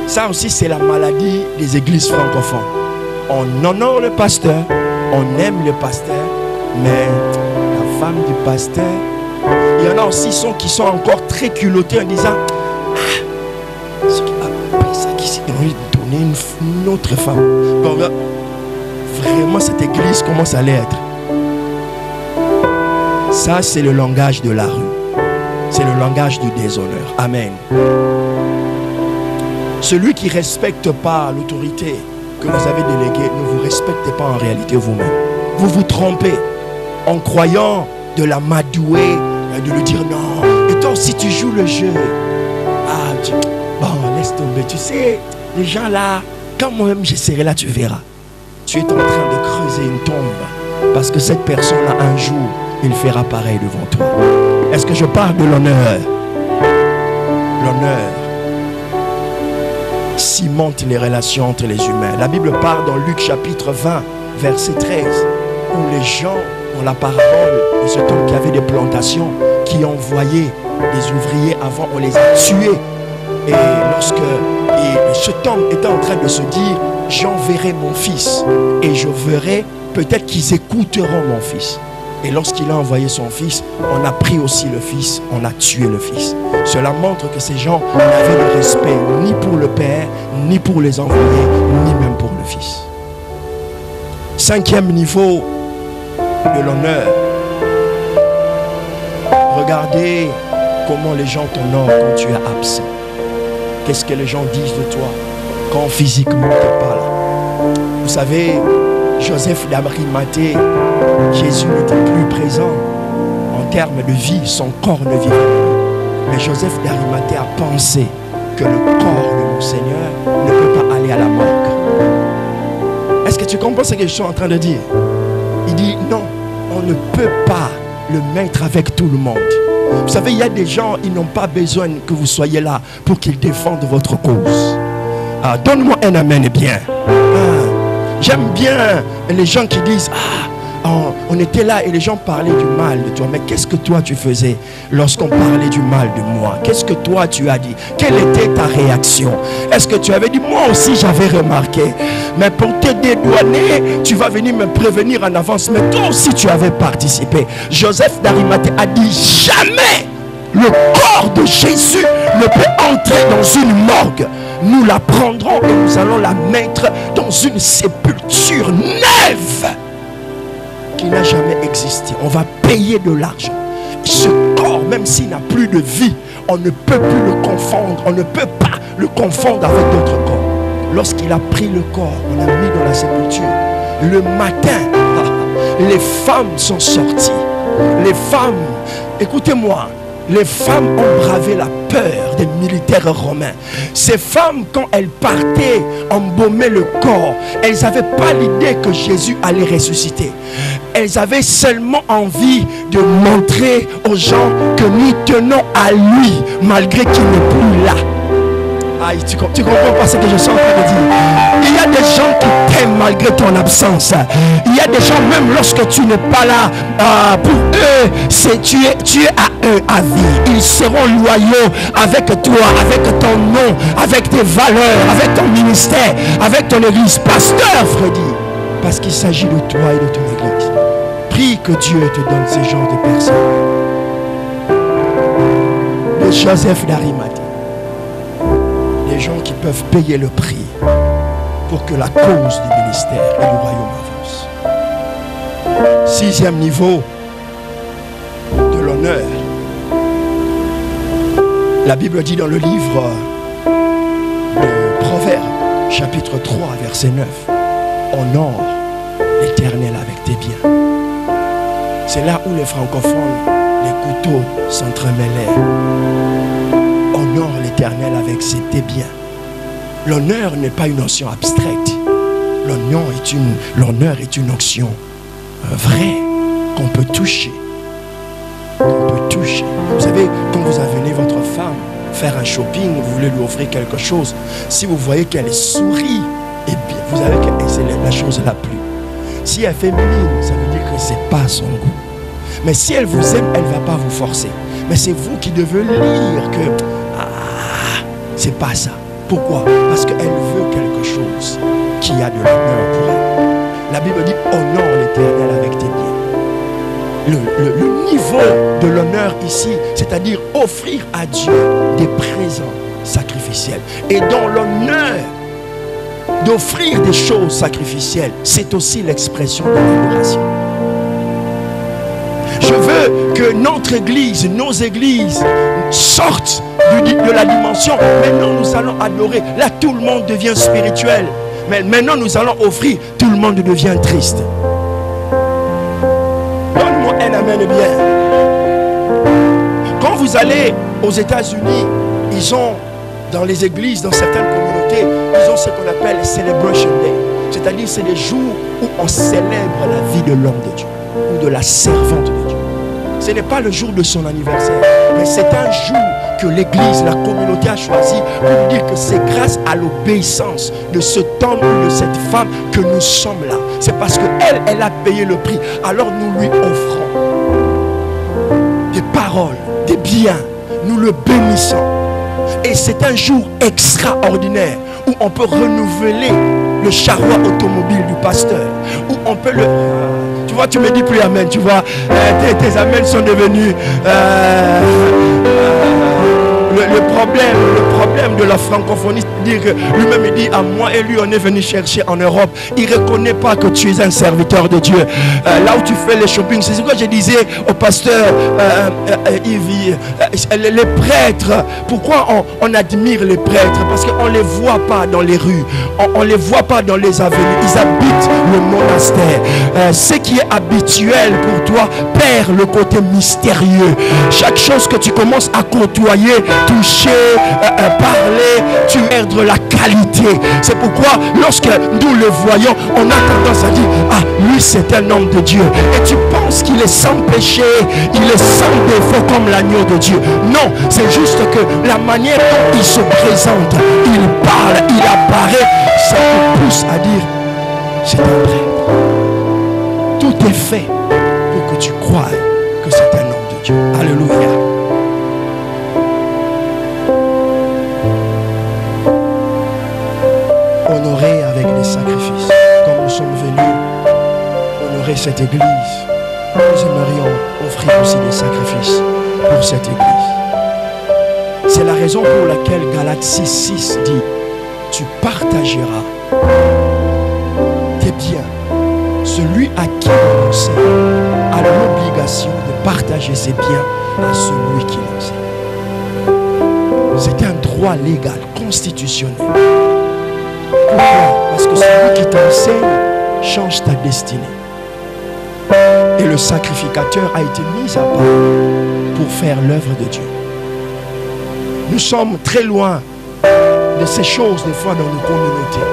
A: Ça aussi, c'est la maladie des églises francophones. On honore le pasteur, on aime le pasteur, mais la femme du pasteur, il y en a aussi qui sont encore très culottés en disant ce qui a pris ça qui s'est donné une autre femme. Bon, vraiment, cette église commence à l'être. Ça, c'est le langage de la rue. C'est le langage du déshonneur. Amen. Celui qui ne respecte pas l'autorité que vous avez déléguée, ne vous respectez pas en réalité vous-même. Vous vous trompez en croyant de la m'adouer, de lui dire non. Et toi aussi tu joues le jeu. Bon, laisse tomber. Tu sais, les gens là, quand moi-même je serai là, tu verras. Tu es en train de creuser une tombe. Parce que cette personne-là, un jour, il fera pareil devant toi. Est-ce que je parle de l'honneur? L'honneur cimente les relations entre les humains. La Bible parle dans Luc chapitre 20, verset 13, où les gens, dans la parabole de cet homme qui avait des plantations, qui envoyait des ouvriers avant, on les a tués. Et lorsque cet homme était en train de se dire, j'enverrai mon fils et je verrai, peut-être qu'ils écouteront mon fils. Et lorsqu'il a envoyé son fils, on a pris aussi le fils, on a tué le fils. Cela montre que ces gens n'avaient de respect ni pour le père, ni pour les envoyés, ni même pour le fils. Cinquième niveau de l'honneur. Regardez comment les gens t'honorent quand tu es absent. Qu'est-ce que les gens disent de toi quand physiquement tu n'es pas là? Vous savez, Joseph d'Arimathée, Jésus n'était plus présent en termes de vie, son corps ne vivait plus. Mais Joseph d'Arimathée a pensé que le corps de mon Seigneur ne peut pas aller à la morgue. Est-ce que tu comprends ce que je suis en train de dire? Il dit non, on ne peut pas le mettre avec tout le monde. Vous savez, il y a des gens, ils n'ont pas besoin que vous soyez là pour qu'ils défendent votre cause. Ah, donne-moi un amen bien. J'aime bien les gens qui disent on était là et les gens parlaient du mal de toi. Mais qu'est-ce que toi tu faisais lorsqu'on parlait du mal de moi? Qu'est-ce que toi tu as dit? Quelle était ta réaction? Est-ce que tu avais dit moi aussi j'avais remarqué? Mais pour te dédouaner, tu vas venir me prévenir en avance. Mais toi aussi tu avais participé. Joseph d'Arimathée a dit jamais le corps de Jésus ne peut entrer dans une morgue. Nous la prendrons et nous allons la mettre dans une sépulture neuve qui n'a jamais existé. On va payer de l'argent. Ce corps, même s'il n'a plus de vie, on ne peut plus le confondre. On ne peut pas le confondre avec d'autres corps. Lorsqu'il a pris le corps, on l'a mis dans la sépulture. Le matin, les femmes sont sorties. Les femmes, écoutez-moi, les femmes ont bravé la peur des militaires romains. Ces femmes, quand elles partaient embaumer le corps, elles n'avaient pas l'idée que Jésus allait ressusciter. Elles avaient seulement envie de montrer aux gens que nous tenons à lui, malgré qu'il n'est plus là. Aïe, tu comprends pas ce que je suis en train de dire? Il y a des gens qui t'aiment malgré ton absence. Il y a des gens, même lorsque tu n'es pas là, pour eux, tu es à eux à vie. Ils seront loyaux avec toi, avec ton nom, avec tes valeurs, avec ton ministère, avec ton église. Pasteur Freddy, parce qu'il s'agit de toi et de ton église. Prie que Dieu te donne ce genre de personnes. De Joseph d'Arimathée. Des gens qui peuvent payer le prix pour que la cause du ministère et du royaume avance. 6e niveau de l'honneur. La Bible dit dans le livre de Proverbes, chapitre 3, verset 9, honore l'Éternel avec tes biens. C'est là où les francophones, les couteaux s'entremêlaient. Honore l'Éternel avec tes biens. L'honneur n'est pas une notion abstraite. L'honneur est une notion vraie qu'on peut toucher. Vous savez, quand vous amenez votre femme faire un shopping, vous voulez lui offrir quelque chose, si vous voyez qu'elle sourit, eh bien, vous savez que c'est la chose la plus. Si elle fait mine, ça veut dire que ce n'est pas son goût. Mais si elle vous aime, elle ne va pas vous forcer. Mais c'est vous qui devez lire que c'est pas ça. Pourquoi? Parce qu'elle veut quelque chose qui a de l'honneur pour elle. La Bible dit honore l'Éternel avec tes biens. Le niveau de l'honneur ici, c'est-à-dire offrir à Dieu des présents sacrificiels. Et dans l'honneur d'offrir des choses sacrificielles, c'est aussi l'expression de l'adoration. Je veux que notre église, nos églises sortent de la dimension. Maintenant nous allons adorer. Là tout le monde devient spirituel. Mais maintenant nous allons offrir. Tout le monde devient triste. Donne-moi un amen bien. Quand vous allez aux États-Unis, ils ont dans les églises, dans certaines communautés, ils ont ce qu'on appelle Celebration Day. C'est-à-dire c'est les jours où on célèbre la vie de l'homme de Dieu ou de la servante de Dieu. Ce n'est pas le jour de son anniversaire, mais c'est un jour que l'église, la communauté a choisi pour dire que c'est grâce à l'obéissance de cet homme ou de cette femme que nous sommes là. C'est parce qu'elle, elle a payé le prix. Alors nous lui offrons des paroles, des biens. Nous le bénissons. Et c'est un jour extraordinaire où on peut renouveler le charroi automobile du pasteur. Où on peut le... Tu vois, tu me dis plus amen, tu vois. Tes amens sont devenus... Le problème de la francophonie, c'est dire que lui-même il dit à moi et lui on est venu chercher en Europe. Il ne reconnaît pas que tu es un serviteur de Dieu. Là où tu fais les shopping, c'est ce que je disais au pasteur Yves, les prêtres. Pourquoi on admire les prêtres? Parce qu'on ne les voit pas dans les rues, on ne les voit pas dans les avenues. Ils habitent le monastère. Ce qui est habituel pour toi perd le côté mystérieux. Chaque chose que tu commences à côtoyer, toucher, parler, tu perds de la qualité. C'est pourquoi lorsque nous le voyons, on a tendance à dire, ah, lui c'est un homme de Dieu. Et tu penses qu'il est sans péché, il est sans défaut comme l'agneau de Dieu. Non, c'est juste que la manière dont il se présente, il parle, il apparaît, ça te pousse à dire, c'est un prêtre. Tout est fait pour que tu croies que c'est un homme de Dieu. Alléluia. Honorer avec des sacrifices. Comme nous sommes venus honorer cette église, nous aimerions offrir aussi des sacrifices pour cette église. C'est la raison pour laquelle Galates 6:6 dit, tu partageras tes biens. Celui à qui on enseigne a l'obligation de partager ses biens à celui qui l'enseigne. C'est un droit légal, constitutionnel. Pourquoi? Parce que celui qui t'enseigne change ta destinée. Et le sacrificateur a été mis à part pour faire l'œuvre de Dieu. Nous sommes très loin de ces choses des fois dans nos communautés.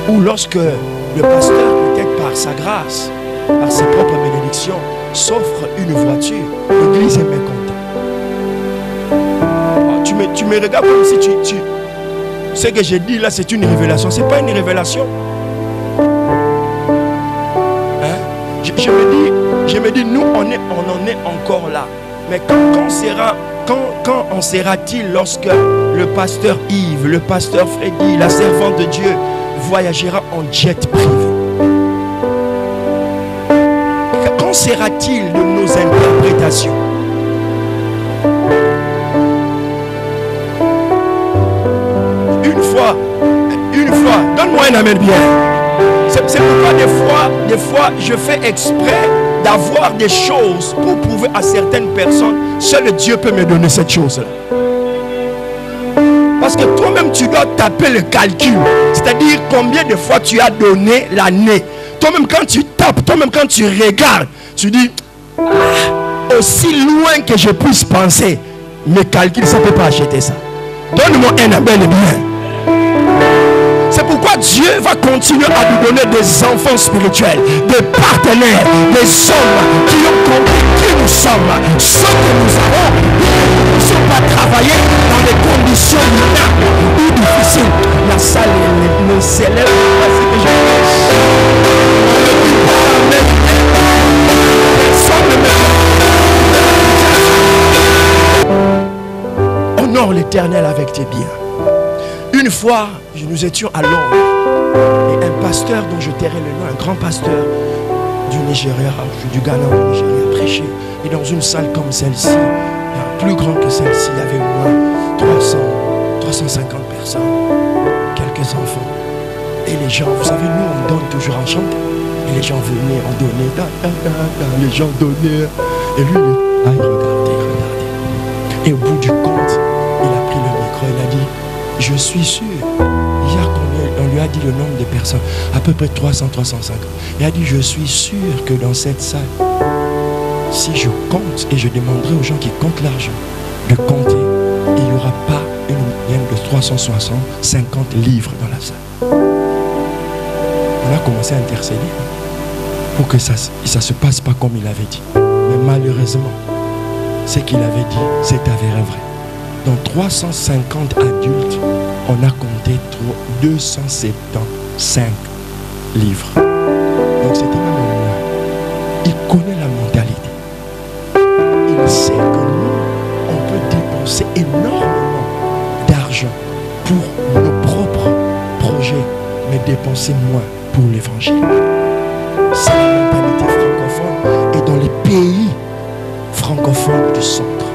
A: Où lorsque le pasteur, peut-être par sa grâce, par ses propres bénédictions, s'offre une voiture, l'église est mécontente. Tu me regardes comme si tu... Ce que j'ai dit là, c'est une révélation. Ce n'est pas une révélation. Hein? Je me dis, nous, on en est encore là. Mais quand en sera-t-il lorsque le pasteur Yves, le pasteur Freddy, la servante de Dieu voyagera en jet privé? Qu'en sera-t-il de nos interprétations? Une fois, donne-moi un amen bien. C'est pourquoi des fois, je fais exprès d'avoir des choses pour prouver à certaines personnes, seul Dieu peut me donner cette chose-là. Parce que toi-même, tu dois taper le calcul. C'est-à-dire combien de fois tu as donné l'année. Toi-même, quand tu tapes, toi-même, quand tu regardes, tu dis, ah, aussi loin que je puisse penser, mes calculs, ça ne peut pas acheter ça. Donne-moi un amen bien. C'est pourquoi Dieu va continuer à nous donner des enfants spirituels, des partenaires, des hommes qui ont compris qui nous sommes, ce que nous avons. Nous ne sommes pas travailler dans des conditions minables ou difficiles. La salle ne s'élève pas, ce que je dis. Honore l'Éternel avec tes biens. Une fois, nous étions à Londres et un pasteur dont je tairai le nom, un grand pasteur du Nigeria, du Ghana au Nigeria, prêchait. Et dans une salle comme celle-ci, plus grande que celle-ci, il y avait au moins 350 personnes, quelques enfants. Et les gens, vous savez, nous on donne toujours en chantant. Et les gens venaient, on donnait, les gens donnaient. Et lui, il regardait. Et au bout du compte, il a pris le micro, il a dit, je suis sûr, hier on lui a dit le nombre de personnes, à peu près 300, 350. Il a dit, je suis sûr que dans cette salle, si je compte, et je demanderai aux gens qui comptent l'argent, de compter, il n'y aura pas une moyenne de 360, 50 livres dans la salle. On a commencé à intercéder pour que ça ne se passe pas comme il avait dit. Mais malheureusement, ce qu'il avait dit, c'est avéré vrai. Dans 350 adultes, on a compté 275 livres. Donc c'était même moins. Il connaît la mentalité. Il sait que nous, on peut dépenser énormément d'argent pour nos propres projets, mais dépenser moins pour l'évangile. C'est la mentalité francophone et dans les pays francophones du centre.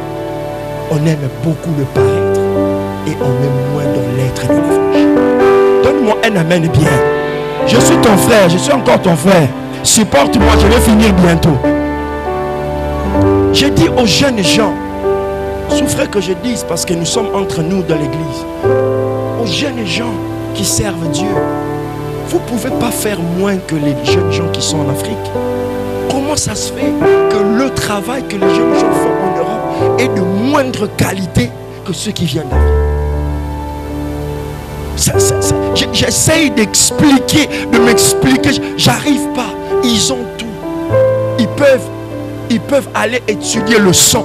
A: On aime beaucoup le paraître et on aime moins dans l'être de l'évangile. Donne-moi un amen bien. Je suis ton frère, je suis encore ton frère. Supporte-moi, je vais finir bientôt. Je dis aux jeunes gens, souffrez que je dise parce que nous sommes entre nous dans l'église. Aux jeunes gens qui servent Dieu, vous ne pouvez pas faire moins que les jeunes gens qui sont en Afrique. Comment ça se fait que le travail que les jeunes gens font en Europe est de moindre qualité que ceux qui viennent d'Afrique? J'essaye d'expliquer, de m'expliquer. J'arrive pas. Ils ont tout. Ils peuvent aller étudier le son.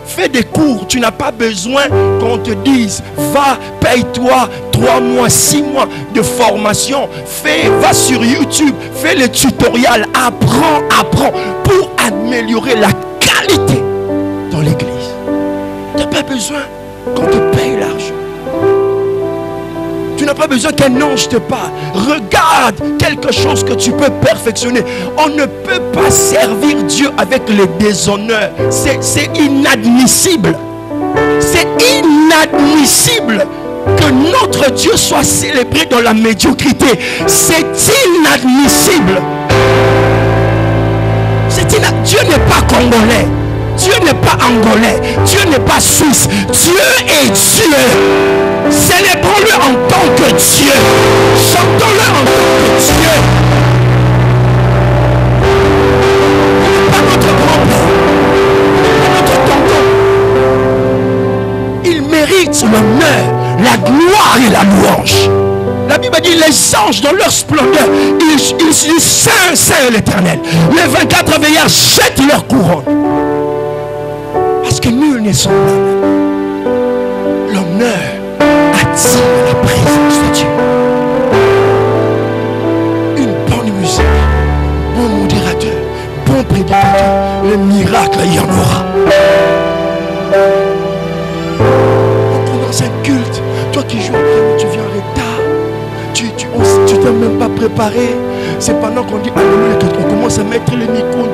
A: Fais des cours. Tu n'as pas besoin qu'on te dise va, paye-toi 3 mois, 6 mois de formation. Va sur YouTube. Fais les tutoriels. Apprends pour améliorer la qualité dans l'église. Tu n'as pas besoin qu'on te paye l'argent. Tu n'as pas besoin qu'un ange te parle. Regarde quelque chose que tu peux perfectionner. On ne peut pas servir Dieu avec le déshonneur. C'est inadmissible. C'est inadmissible que notre Dieu soit célébré dans la médiocrité. C'est inadmissible. Dieu n'est pas congolais. Dieu n'est pas angolais. Dieu n'est pas suisse. Dieu est Dieu. Célébrons-le en tant que Dieu. Chantons-le en tant que Dieu. Il n'est pas notre grand-père. Il n'est pas notre tonton. Il mérite l'honneur, la gloire et la louange. La Bible dit les anges dans leur splendeur, ils disent Saint, Saint l'Éternel. Les 24 veillards jettent leur couronne. Parce que nul n'est semblable. L'honneur attire la présence de Dieu. Une bonne musique, bon modérateur, bon prédicateur, le miracle, il y en aura. On commence un culte, toi qui joues au piano, tu viens en retard. Tu t'es même pas préparé. C'est pendant qu'on dit alléluia qu'on commence à mettre les micros.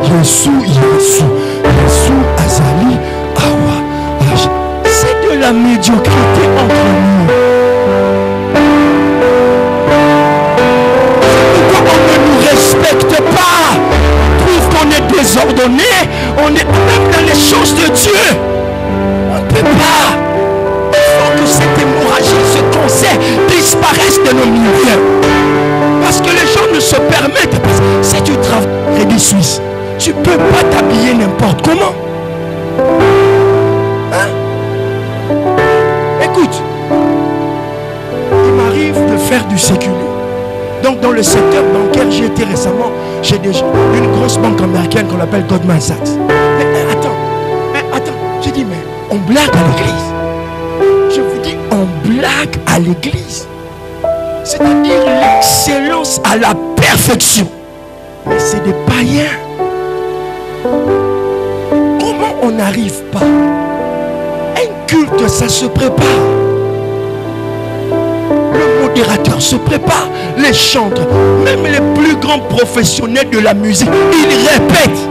A: Yesu, Azali, Awa. C'est de la médiocrité entre nous. Pourquoi on ne nous respecte pas? On trouve qu'on est désordonné. On est même dans les choses de Dieu. On ne peut pas. Que cette hémorragie, ce cancer disparaisse de nos milieux. Parce que les gens ne se permettent pas. Si tu travailles Crédit Suisse, tu ne peux pas t'habiller n'importe comment. Hein? Écoute, il m'arrive de faire du séculier. Donc dans le secteur bancaire, j'ai été récemment chez une grosse banque américaine qu'on appelle Goldman Sachs. Mais attends, j'ai dit mais on blague à l'église. Je vous dis, on blague à l'église. C'est-à-dire l'excellence à la perfection. Mais c'est des païens. Comment on n'arrive pas? Un culte, ça se prépare. Le modérateur se prépare. Les chantres, même les plus grands professionnels de la musique, ils répètent.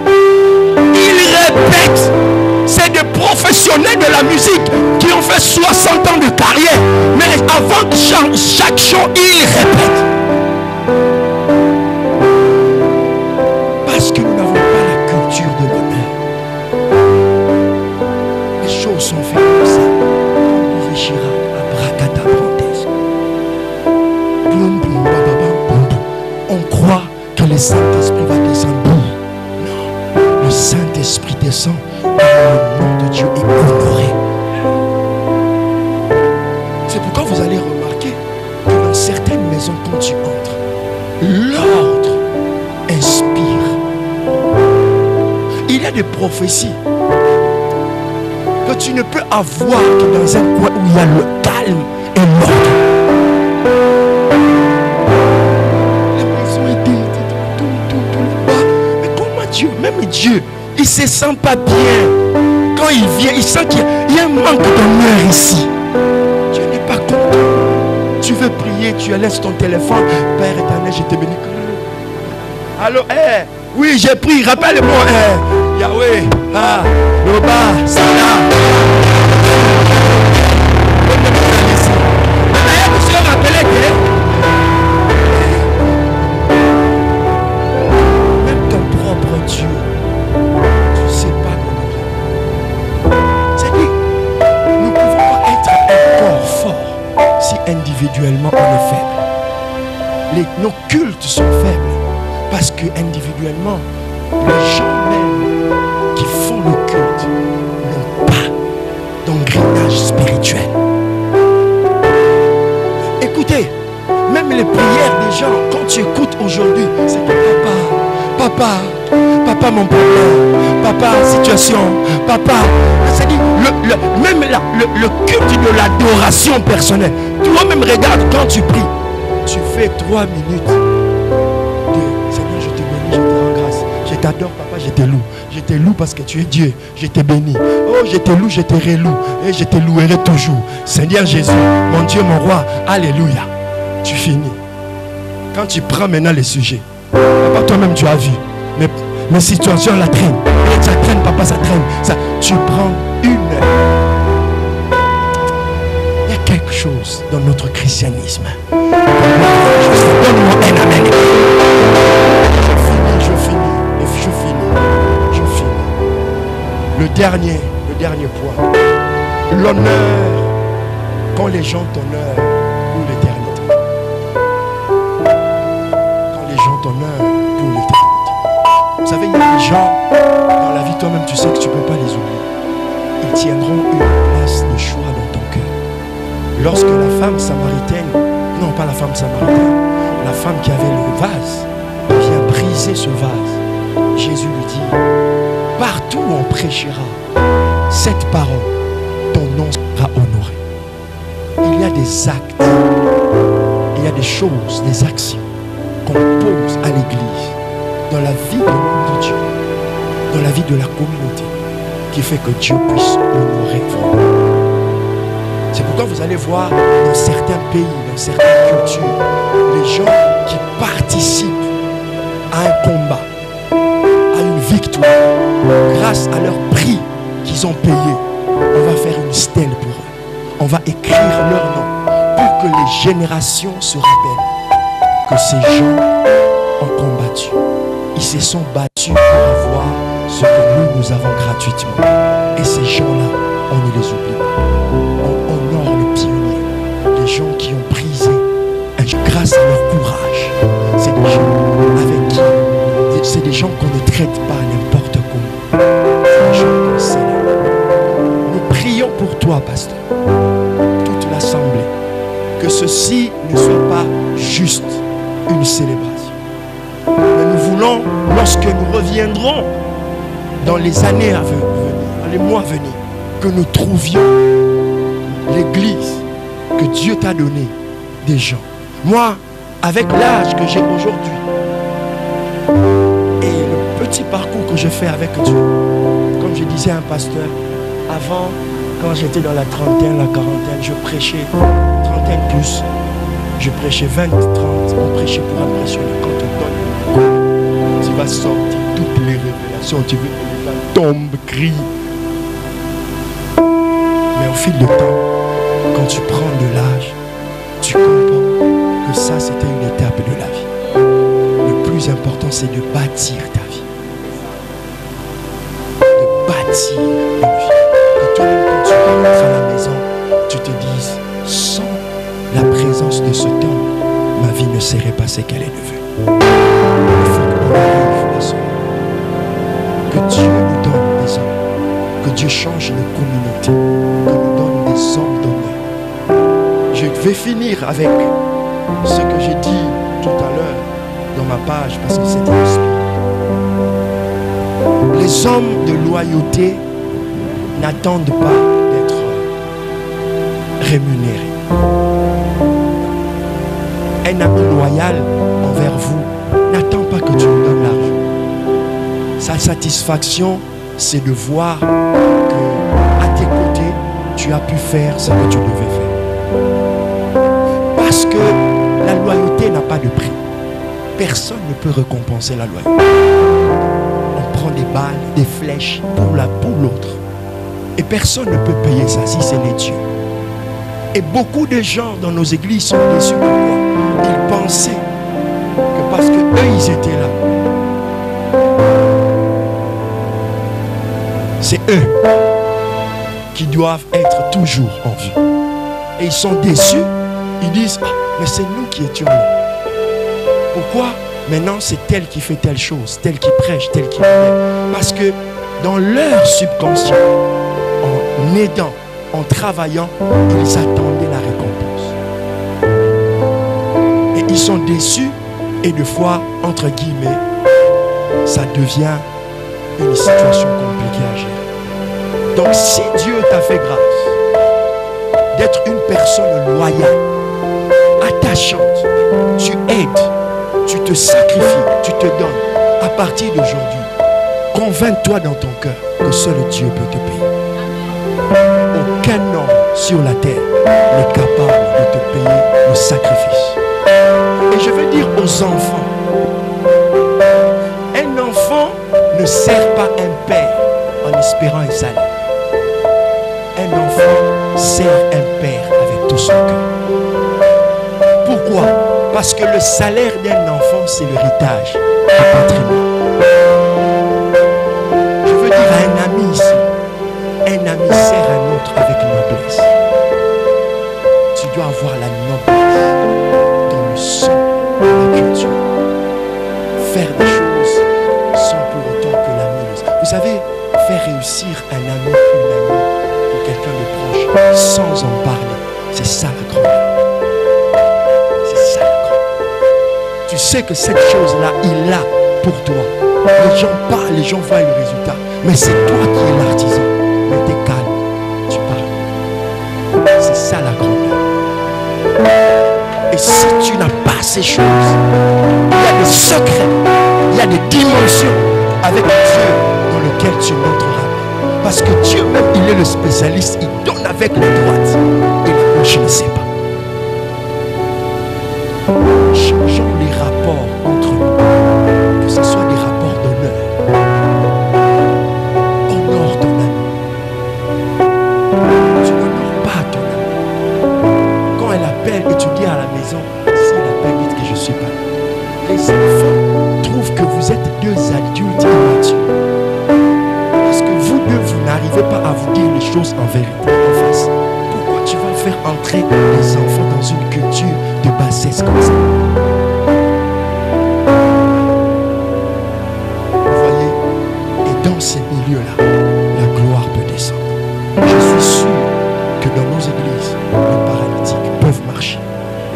A: C'est des professionnels de la musique qui ont fait 60 ans de carrière. Mais avant chaque show, ils répètent. Parce que nous n'avons pas la culture de l'honneur. Les choses sont faites comme ça. On croit que le Saint-Esprit va descendre. Non, le Saint-Esprit descend. Le nom de Dieu est honoré. C'est pourquoi vous allez remarquer que dans certaines maisons, quand tu entres, l'ordre inspire. Il y a des prophéties que tu ne peux avoir que dans un coin où il y a le calme et l'ordre. La maison est tout là-bas. Mais comment Dieu, même Dieu, il ne se sent pas bien. Quand il vient, il sent qu'il y a un manque d'honneur ici. Dieu n'est pas content. Tu veux prier, tu laisses ton téléphone. Père éternel, je te bénis. Allô, oui, j'ai pris. Rappelle-moi. Yahweh, ah, Loba, Salah. D'ailleurs, monsieur rappelait que même ton propre Dieu, tu ne sais pas l'honorer. C'est-à-dire, nous ne pouvons pas être encore forts si individuellement on est faible. Nos cultes sont faibles parce que individuellement, les gens même qui font le culte n'ont pas d'engrenage spirituel. Écoutez, même les prières des gens, quand tu écoutes aujourd'hui, c'est que papa mon problème, papa situation, papa, c'est-à-dire même le culte de l'adoration personnelle. Toi-même regarde quand tu pries, tu fais 3 minutes de Seigneur, je te bénis, je te rends grâce, je t'adore papa, je te loue. Je te loue parce que tu es Dieu, je te bénis. Oh, je te loue, je te reloue et je te louerai toujours. Seigneur Jésus, mon Dieu, mon roi, alléluia. Tu finis. Quand tu prends maintenant les sujets, papa, toi-même tu as vu mes situations la traînent. Et ça traîne, papa, ça traîne. Tu prends 1 heure. Il y a quelque chose dans notre christianisme. Donne-moi un amen. Je finis. Le dernier point. L'honneur. Quand les gens t'honorent pour l'éternité. Quand les gens t'honorent pour l'éternité. Vous savez, il y a des gens dans la vie, toi-même, tu sais que tu ne peux pas les oublier. Ils tiendront une place de choix dans ton cœur. Lorsque la femme samaritaine, non pas la femme samaritaine, la femme qui avait le vase, vient briser ce vase, Jésus lui dit, partout où on prêchera cette parole, ton nom sera honoré. Il y a des actes, il y a des choses, des actions qu'on pose à l'église, dans la vie de l'homme de Dieu, dans la vie de la communauté, qui fait que Dieu puisse honorer vraiment. C'est pourquoi vous allez voir dans certains pays, dans certaines cultures, les gens qui participent à un combat, à une victoire, grâce à leur prix qu'ils ont payé, on va faire une stèle pour eux. On va écrire leur nom pour que les générations se rappellent que ces gens ont combattu. Ils se sont battus pour avoir ce que nous avons gratuitement. Et ces gens-là, on ne les oublie pas. On honore les pionniers, les gens qui ont brisé grâce à leur courage. C'est des gens avec qui, c'est des gens qu'on ne traite pas n'importe comment. C'est des gens qu'on célèbre. Nous prions pour toi, pasteur, toute l'assemblée, que ceci ne soit pas juste une célébration. Mais nous voulons, lorsque nous reviendrons dans les années à venir, dans les mois à venir, que nous trouvions l'église que Dieu t'a donné des gens. Moi, avec l'âge que j'ai aujourd'hui et le petit parcours que je fais avec Dieu, comme je disais à un pasteur, avant, quand j'étais dans la trentaine, la quarantaine, je prêchais, trentaine plus, je prêchais 20, 30, on prêchait pour impressionner. Quand on donne, tu vas sortir toutes les révélations, tu veux que les gens tombent, crient. Mais au fil du temps, quand tu prends de l'âge, tu comprends que ça c'était une étape de la vie. Le plus important c'est de bâtir ta vie. De bâtir une vie. Et toi-même quand tu rentres à la maison, tu te dises, sans la présence de ce temps, ma vie ne serait pas ce qu'elle est devenue. Il faut qu'on arrive à cela. Que Dieu nous donne des hommes. Que Dieu change nos communautés. Que nous donne des hommes d'honneur. Je vais finir avec ce que j'ai dit tout à l'heure dans ma page parce que c'était inspirant. Les hommes de loyauté n'attendent pas d'être rémunérés. Un ami loyal envers vous n'attend pas que tu lui donnes l'argent. Sa satisfaction, c'est de voir que à tes côtés, tu as pu faire ce que tu devais faire. Parce que la loyauté n'a pas de prix. Personne ne peut récompenser la loyauté. On prend des balles, des flèches. flèche pour l'autre. Et personne ne peut payer ça si ce n'est Dieu. Et beaucoup de gens dans nos églises sont déçus. Pourquoi? Ils pensaient que parce que eux ils étaient là, c'est eux qui doivent être toujours en vue. Et ils sont déçus. Ils disent, ah, mais c'est nous qui étions là. Pourquoi maintenant c'est tel qui fait telle chose, tel qui prêche, tel qui fait? Parce que dans leur subconscient, en aidant, en travaillant, ils attendaient la récompense. Et ils sont déçus et des fois, entre guillemets, ça devient une situation compliquée à gérer. Donc si Dieu t'a fait grâce d'être une personne loyale, attachante, tu aides, tu te sacrifies, tu te donnes, à partir d'aujourd'hui, convainc-toi dans ton cœur que seul Dieu peut te payer. Aucun homme sur la terre n'est capable de te payer le sacrifice. Et je veux dire aux enfants, un enfant ne sert pas un père en espérant un salaire. Un enfant sert un père avec tout son cœur. Pourquoi? Parce que le salaire d'un enfant, c'est l'héritage du patrimoine. Je veux dire à un ami ici, un ami sert un autre avec noblesse. Tu dois avoir la noblesse dans le sang de la culture. Faire des choses sans pour autant que l'ami... Vous savez, faire réussir un ami, une amie ou quelqu'un de proche sans en parler, c'est ça la grandeur. C'est ça la grandeur. Tu sais que cette chose-là, il l'a pour toi. Les gens parlent, les gens voient le résultat. Mais c'est toi qui es l'artisan. Mais t'es calme, tu parles. C'est ça la grandeur. Et si tu n'as pas ces choses, il y a des secrets, il y a des dimensions avec Dieu dans lesquelles tu n'entreras pas. Parce que Dieu même, il est le spécialiste, il donne avec la droite. Et la gauche ne sait pas. Changeons les rapports entre nous, que ce soit des rapports d'honneur. Honore ton ami. Tu n'honores pas ton ami. Quand elle appelle et tu dis à la maison, si elle appelle, dites que je ne suis pas là. Les enfants trouvent que vous êtes deux adultes immatures. Parce que vous deux, vous n'arrivez pas à vous dire les choses en vérité, en face. Pourquoi tu vas faire entrer les enfants dans une culture de bassesse comme ça? Vous voyez, et dans ces milieux-là, la gloire peut descendre. Je suis sûr que dans nos églises, les paralytiques peuvent marcher,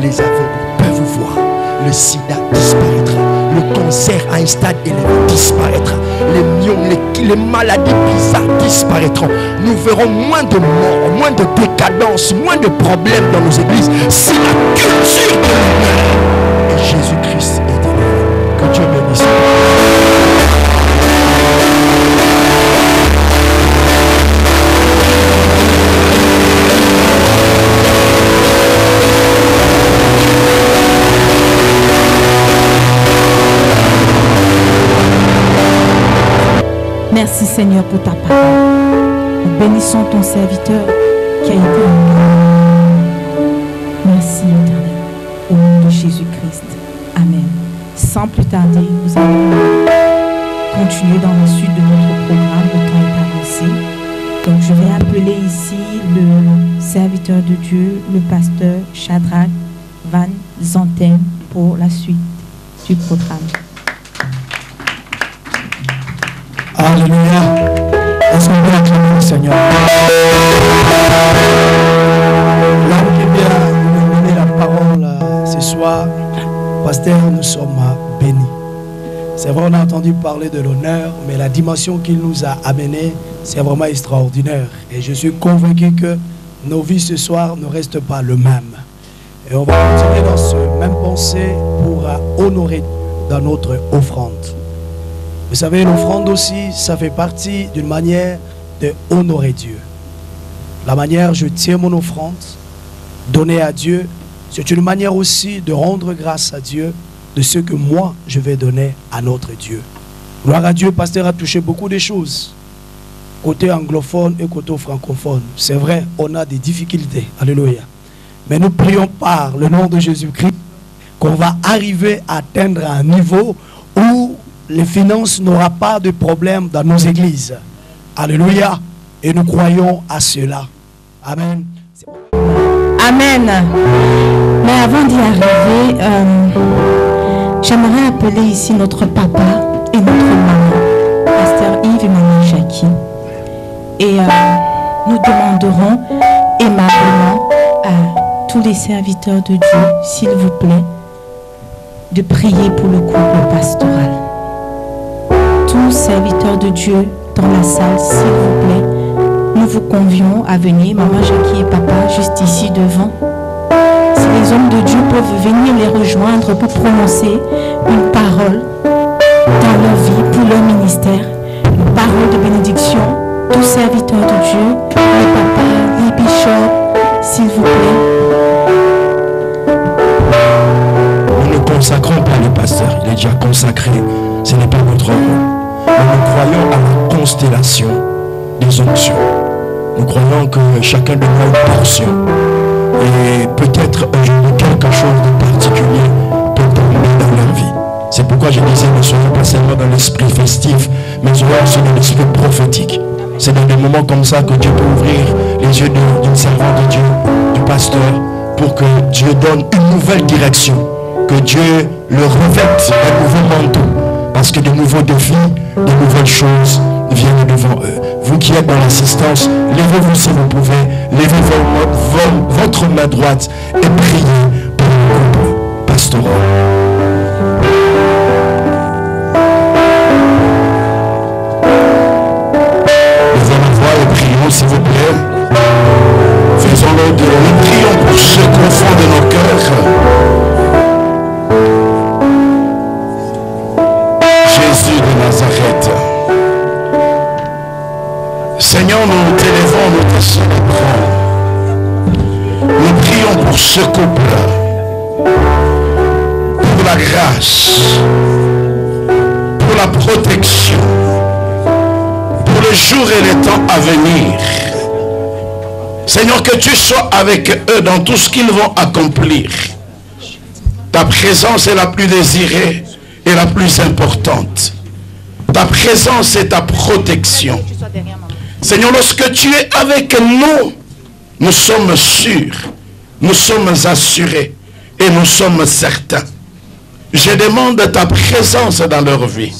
A: les aveugles peuvent voir, le sida disparaîtra, le cancer à un stade élevé disparaîtra, les myopes, les maladies bizarres disparaîtront. Nous verrons moins de morts, moins de décadence, moins de problèmes dans nos églises si la culture de l'honneur et Jésus-Christ est élevé. Que Dieu bénisse.
C: Merci Seigneur pour ta parole. Nous bénissons ton serviteur qui a été en merci éternel. Au nom de Jésus-Christ. Amen. Sans plus tarder, nous allons continuer dans la suite de notre programme. Le temps est avancé. Donc je vais appeler ici le serviteur de Dieu, le pasteur Shadrach Van Zanten pour la suite du programme.
B: Alléluia. Est-ce qu'on peut acclamer le Seigneur? L'homme qui vient nous donner la parole ce soir, pasteur, nous sommes bénis. C'est vrai, on a entendu parler de l'honneur, mais la dimension qu'il nous a amenée, c'est vraiment extraordinaire. Et je suis convaincu que nos vies ce soir ne restent pas le même. Et on va continuer dans ce même pensée pour honorer dans notre offrande. Vous savez, l'offrande aussi, ça fait partie d'une manière de honorer Dieu. La manière, je tiens mon offrande, donner à Dieu, c'est une manière aussi de rendre grâce à Dieu de ce que moi, je vais donner à notre Dieu. Gloire à Dieu, pasteur a touché beaucoup de choses.
D: côté anglophone et côté francophone. C'est vrai, on a des difficultés. Alléluia. Mais nous prions par le nom de Jésus-Christ qu'on va arriver à atteindre un niveau où les finances n'auront pas de problème dans nos églises. Alléluia. Et nous croyons à cela. Amen.
C: Amen. Mais avant d'y arriver, j'aimerais appeler ici notre papa et notre maman, Pasteur Yves et Maman Jackie. Et nous demanderons aimablement à tous les serviteurs de Dieu, s'il vous plaît, de prier pour le couple pastoral. Tous serviteurs de Dieu dans la salle, s'il vous plaît, nous vous convions à venir, Maman Jackie et Papa, juste ici devant. Si les hommes de Dieu peuvent venir les rejoindre pour prononcer une parole dans leur vie, pour leur ministère, une parole de bénédiction, tous serviteurs de Dieu, les papas, les bishops, s'il vous plaît.
A: Nous ne consacrons pas le pasteur, il est déjà consacré, ce n'est pas notre rôle. Nous croyons à la constellation des onctions. Nous croyons que chacun de nous a une portion. Et peut-être quelque chose de particulier peut tomber dans leur vie. C'est pourquoi je disais, ne soyons pas seulement dans l'esprit festif, mais aussi dans l'esprit prophétique. C'est dans des moments comme ça que Dieu peut ouvrir les yeux d'une servante de Dieu, du pasteur, pour que Dieu donne une nouvelle direction, que Dieu le revête d'un nouveau manteau, parce que de nouveaux défis, de nouvelles choses viennent devant eux. Vous qui êtes dans l'assistance, levez-vous si vous pouvez, levez votre main droite et priez pour le couple pastoral. Levez la voix et prions s'il vous plaît. Faisons-le de nous, prions pour ceux qu'au fond de nos cœurs. Jésus de Nazareth. Seigneur, nous t'élevons, nous te célébrons. Nous prions pour ce couple, pour la grâce, pour la protection, pour le jour et les temps à venir. Seigneur, que tu sois avec eux dans tout ce qu'ils vont accomplir. Ta présence est la plus désirée et la plus importante. Ta présence est ta protection. Seigneur, lorsque tu es avec nous, nous sommes sûrs, nous sommes assurés et nous sommes certains. Je demande ta présence dans leur vie.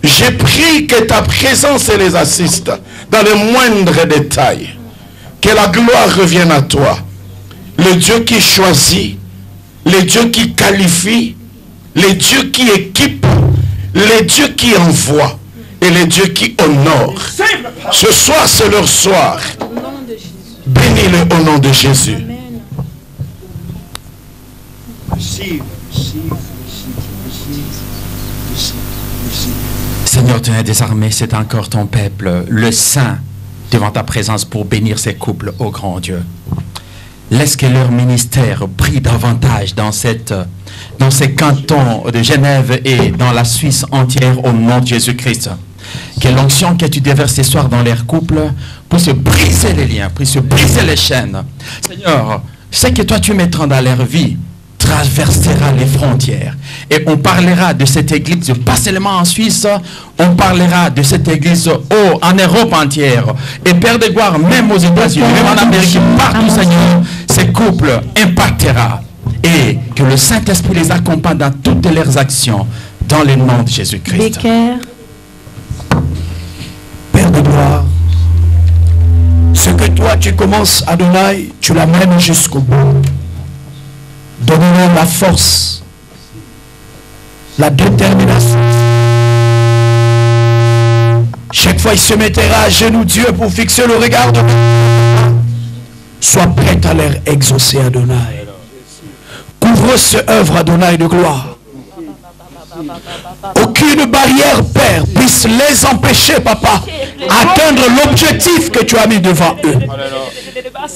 A: Je prie que ta présence les assiste dans les moindres détails. Que la gloire revienne à toi. Le Dieu qui choisit, le Dieu qui qualifie, le Dieu qui équipe, le Dieu qui envoie et le Dieu qui honore. Ce soir, c'est leur soir. Bénis-le au nom de Jésus.
E: Seigneur, tu es des armées, c'est encore ton peuple, le saint, devant ta présence pour bénir ces couples, ô grand Dieu. Laisse que leur ministère brille davantage dans ces cantons de Genève et dans la Suisse entière au nom de Jésus-Christ. Que l'onction que tu déverses ce soir dans leurs couples puisse briser les liens, puisse briser les chaînes. Seigneur, ce que toi tu mettras dans leur vie traversera les frontières. Et on parlera de cette église, pas seulement en Suisse, on parlera de cette église en Europe entière. Et Père de gloire, même aux États-Unis, même en Amérique, partout, Seigneur, ces couples impactera. Et que le Saint-Esprit les accompagne dans toutes leurs actions, dans le nom de Jésus-Christ.
D: Père de gloire, ce que toi tu commences, Adonai, tu l'amènes jusqu'au bout. Donne-nous la force, la détermination. Chaque fois il se mettra à genoux, Dieu, pour fixer le regard de Dieu. Sois prêt à leur exaucer, Adonai. Couvre ce œuvre, Adonai, de gloire. Aucune barrière, Père, puisse les empêcher, Papa, atteindre l'objectif que tu as mis devant eux.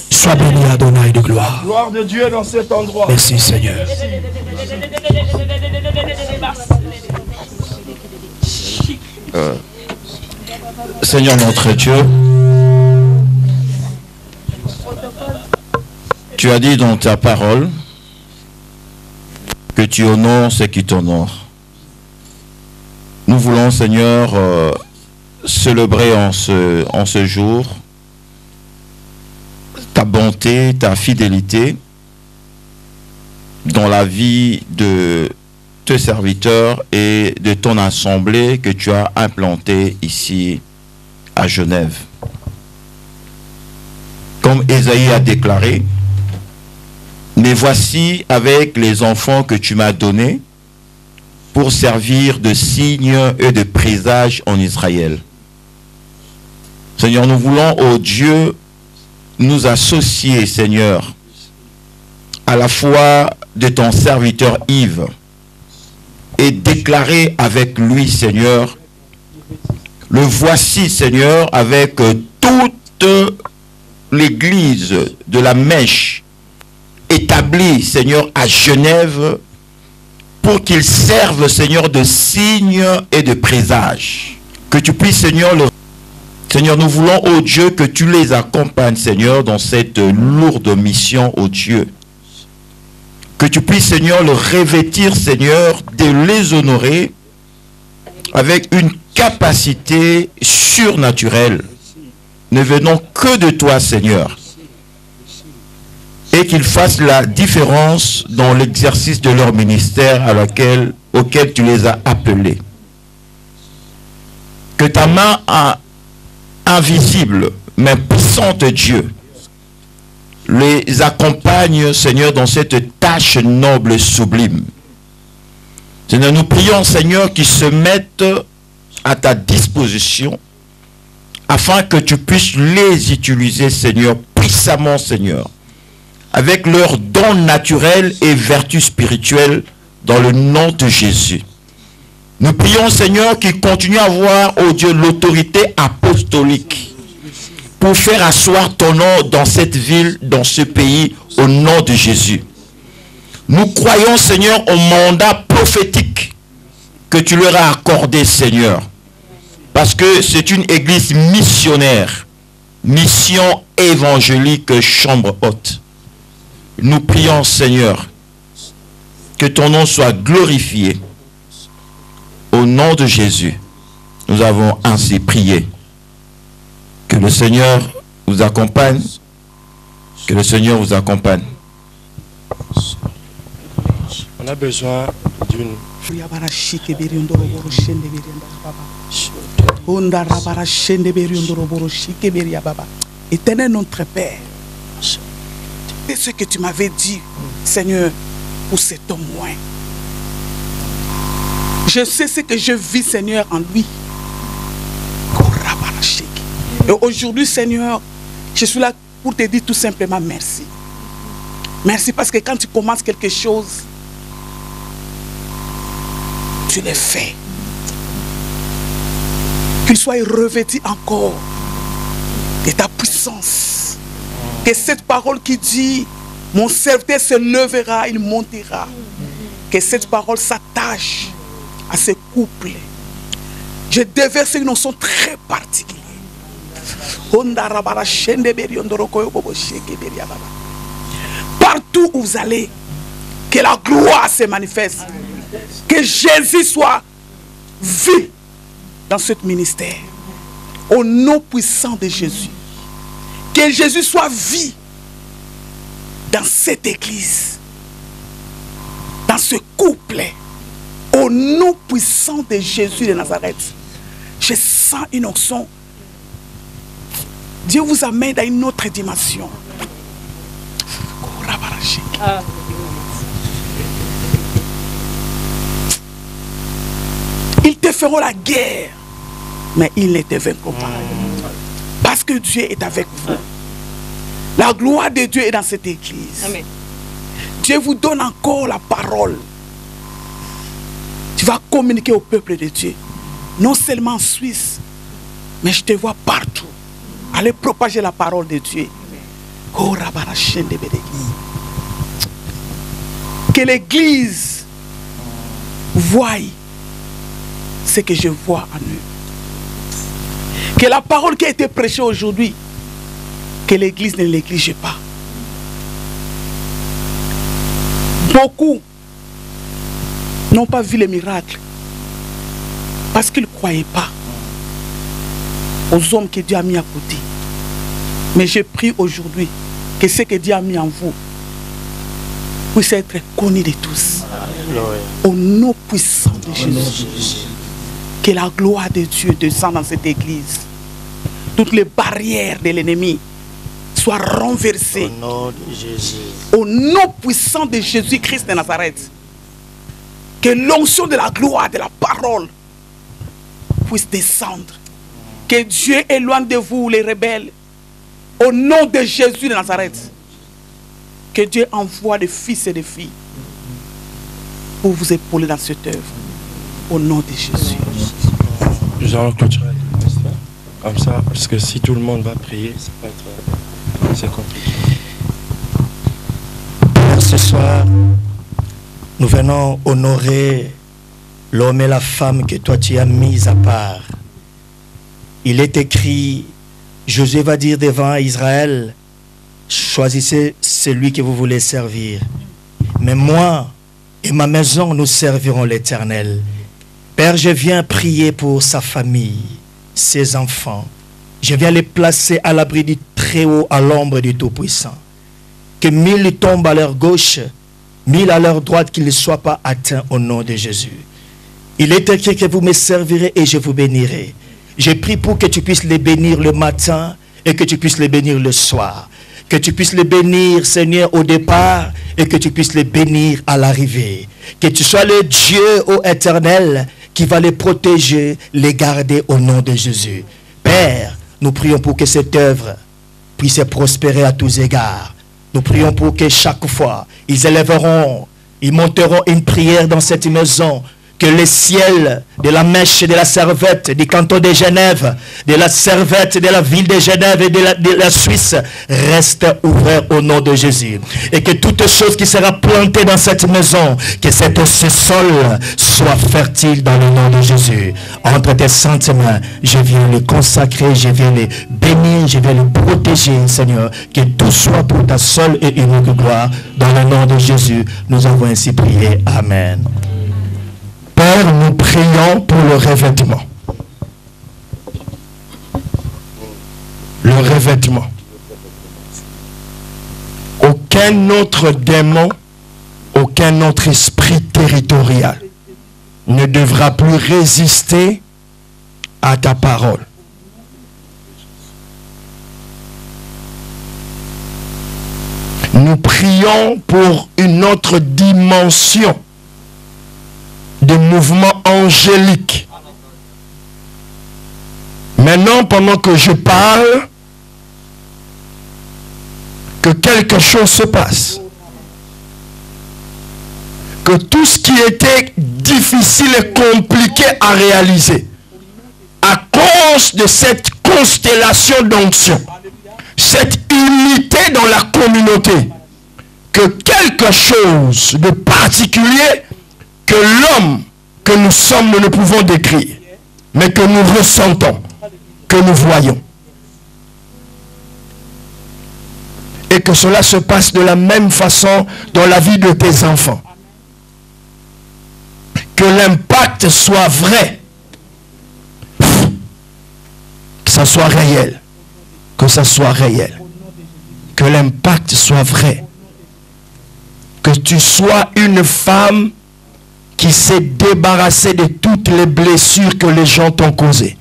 D: Sois béni, Adonai de gloire.
A: Gloire de Dieu dans cet endroit.
D: Merci, Seigneur.
F: Seigneur notre Dieu, tu as dit dans ta parole que tu honores ceux qui t'honorent. Nous voulons, Seigneur, célébrer en ce jour ta bonté, ta fidélité dans la vie de tes serviteurs et de ton assemblée que tu as implantée ici à Genève. Comme Ésaïe a déclaré, mais voici avec les enfants que tu m'as donnés pour servir de signe et de présage en Israël. Seigneur, nous voulons, ô Dieu, nous associer, Seigneur, à la foi de ton serviteur Yves et déclarer avec lui, Seigneur, le voici, Seigneur, avec toute l'église de la Mèche établie, Seigneur, à Genève, pour qu'ils servent, Seigneur, de signe et de présage. Que tu puisses, Seigneur, Seigneur, nous voulons, ô Dieu, que tu les accompagnes, Seigneur, dans cette lourde mission, ô Dieu. Que tu puisses, Seigneur, le revêtir, Seigneur, de les honorer avec une capacité surnaturelle, ne venant que de toi, Seigneur, et qu'ils fassent la différence dans l'exercice de leur ministère auquel tu les as appelés. Que ta main invisible, mais puissante, Dieu, les accompagne, Seigneur, dans cette tâche noble et sublime. Seigneur, nous prions, Seigneur, qu'ils se mettent à ta disposition afin que tu puisses les utiliser, Seigneur, puissamment, Seigneur, avec leurs dons naturels et vertus spirituelles dans le nom de Jésus. Nous prions, Seigneur, qu'ils continuent à avoir, ô Dieu, l'autorité apostolique pour faire asseoir ton nom dans cette ville, dans ce pays, au nom de Jésus. Nous croyons, Seigneur, au mandat prophétique que tu leur as accordé, Seigneur, parce que c'est une église missionnaire, mission évangélique, chambre haute. Nous prions, Seigneur, que ton nom soit glorifié. Au nom de Jésus, nous avons ainsi prié. Que le Seigneur vous accompagne. Que le Seigneur vous accompagne.
A: On a besoin d'une...
B: Éternel notre Père, c'est ce que tu m'avais dit, Seigneur, pour cet homme loin. Je sais ce que je vis, Seigneur, en lui. Et aujourd'hui, Seigneur, je suis là pour te dire tout simplement merci. Merci parce que quand tu commences quelque chose, tu l'as fait. Qu'il soit revêtu encore de ta puissance. Que cette parole qui dit, mon serviteur se levera, il montera. Que cette parole s'attache à ce couple. Je déverse une notion très particulière. Partout où vous allez, que la gloire se manifeste. Que Jésus soit vu dans ce ministère. Au nom puissant de Jésus. Que Jésus soit vu dans cette église. Dans ce couple. Au nom puissant de Jésus de Nazareth. Je sens une onction. Dieu vous amène dans une autre dimension. Ils te feront la guerre, mais ils ne te vaincront pas. Parce que Dieu est avec vous. La gloire de Dieu est dans cette église. Amen. Dieu vous donne encore la parole. Tu vas communiquer au peuple de Dieu. Non seulement en Suisse, mais je te vois partout. Allez propager la parole de Dieu. Que l'église voie ce que je vois en eux. Que la parole qui a été prêchée aujourd'hui, que l'église ne néglige pas. Beaucoup n'ont pas vu les miracles parce qu'ils ne croyaient pas aux hommes que Dieu a mis à côté. Mais je prie aujourd'hui que ce que Dieu a mis en vous puisse être connu de tous. Au nom puissant de Jésus. Que la gloire de Dieu descende dans cette église. Toutes les barrières de l'ennemi soient renversées.
G: Au nom de Jésus.
B: Au nom puissant de Jésus-Christ de Nazareth. Que l'onction de la gloire, de la parole puisse descendre. Que Dieu éloigne de vous les rebelles. Au nom de Jésus de Nazareth. Que Dieu envoie des fils et des filles pour vous épauler dans cette œuvre. Au nom de Jésus.
H: Nous allons clôturer comme ça, parce que si tout le monde va prier, ça va être... c'est compliqué.
G: Ce soir, nous venons honorer l'homme et la femme que toi tu as mis à part. Il est écrit, Josué va dire devant Israël, choisissez celui que vous voulez servir. Mais moi et ma maison, nous servirons l'Éternel. Père, je viens prier pour sa famille, ses enfants. Je viens les placer à l'abri du Très-Haut, à l'ombre du Tout-Puissant. Que 1000 tombent à leur gauche, 1000 à leur droite, qu'ils ne soient pas atteints au nom de Jésus. Il est écrit que vous me servirez et je vous bénirai. Je prie pour que tu puisses les bénir le matin et que tu puisses les bénir le soir. Que tu puisses les bénir, Seigneur, au départ et que tu puisses les bénir à l'arrivée. Que tu sois le Dieu, ô Éternel, qui va les protéger, les garder au nom de Jésus. Père, nous prions pour que cette œuvre puisse prospérer à tous égards. Nous prions pour que chaque fois, ils élèveront, ils monteront une prière dans cette maison. Que les ciels de la Mèche, de la Servette, du canton de Genève, de la Servette, de la ville de Genève et de la Suisse restent ouverts au nom de Jésus. Et que toute chose qui sera plantée dans cette maison, que ce sol soit fertile dans le nom de Jésus. Entre tes saintes mains, je viens les consacrer, je viens les bénir, je viens les protéger, Seigneur. Que tout soit pour ta seule et unique gloire. Dans le nom de Jésus, nous avons ainsi prié. Amen. Père, nous prions pour le revêtement. Le revêtement. Aucun autre démon, aucun autre esprit territorial ne devra plus résister à ta parole. Nous prions pour une autre dimension de mouvements angéliques. Maintenant, pendant que je parle, que quelque chose se passe. Que tout ce qui était difficile et compliqué à réaliser, à cause de cette constellation d'onction, cette unité dans la communauté, que quelque chose de particulier que l'homme que nous sommes, nous ne pouvons décrire, mais que nous ressentons, que nous voyons. Et que cela se passe de la même façon dans la vie de tes enfants. Que l'impact soit vrai. Que ça soit réel. Que ça soit réel. Que l'impact soit vrai. Que tu sois une femme qui s'est débarrassé de toutes les blessures que les gens t'ont causées.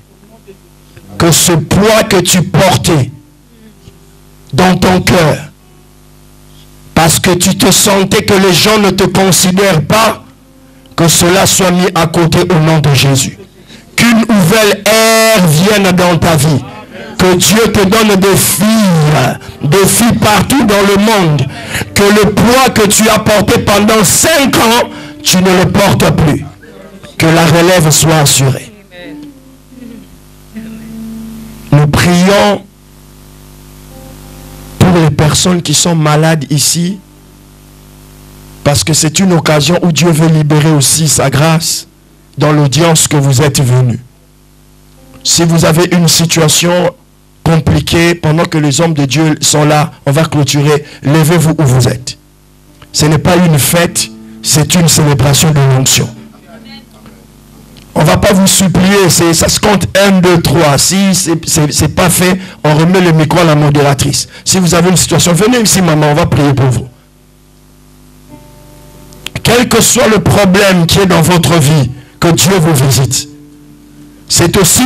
G: Que ce poids que tu portais dans ton cœur, parce que tu te sentais que les gens ne te considèrent pas, que cela soit mis à côté au nom de Jésus. Qu'une nouvelle ère vienne dans ta vie. Que Dieu te donne des filles partout dans le monde. Que le poids que tu as porté pendant 5 ans, tu ne le portes plus. Que la relève soit assurée. Nous prions pour les personnes qui sont malades ici, parce que c'est une occasion où Dieu veut libérer aussi sa grâce dans l'audience que vous êtes venus.
A: Si vous avez une situation compliquée, pendant que les hommes de Dieu sont là, on va clôturer. Levez-vous où vous êtes. Ce n'est pas une fête, c'est une célébration de l'onction. On ne va pas vous supplier, ça se compte 1, 2, 3. Si ce n'est pas fait, on remet le micro à la modératrice. Si vous avez une situation, venez ici maman, on va prier pour vous. Quel que soit le problème qui est dans votre vie, que Dieu vous visite. C'est aussi,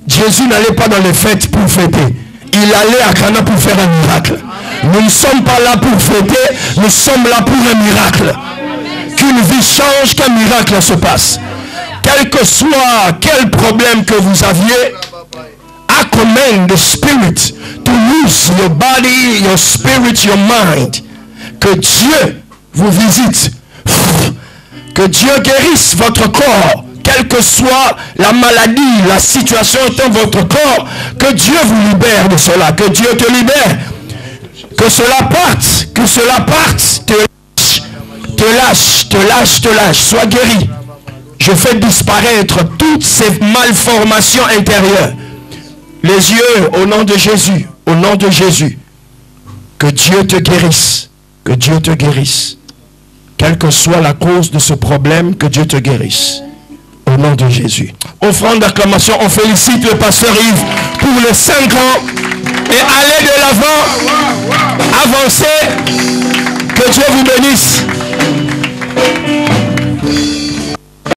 A: Jésus n'allait pas dans les fêtes pour fêter. Il allait à Cana pour faire un miracle. Nous ne sommes pas là pour fêter, nous sommes là pour un miracle. Qu'une vie change, qu'un miracle se passe. Quel que soit quel problème que vous aviez, I command the spirit to lose your body, your spirit, your mind. Que Dieu vous visite. Que Dieu guérisse votre corps. Quelle que soit la maladie, la situation dans votre corps, que Dieu vous libère de cela, que Dieu te libère, que cela parte, te lâche, sois guéri. Je fais disparaître toutes ces malformations intérieures. Les yeux, au nom de Jésus, que Dieu te guérisse, quelle que soit la cause de ce problème, que Dieu te guérisse. Au nom de Jésus. Offrande d'acclamation, on félicite le pasteur Yves pour les 5 ans et allez de l'avant, avancez, que Dieu vous bénisse.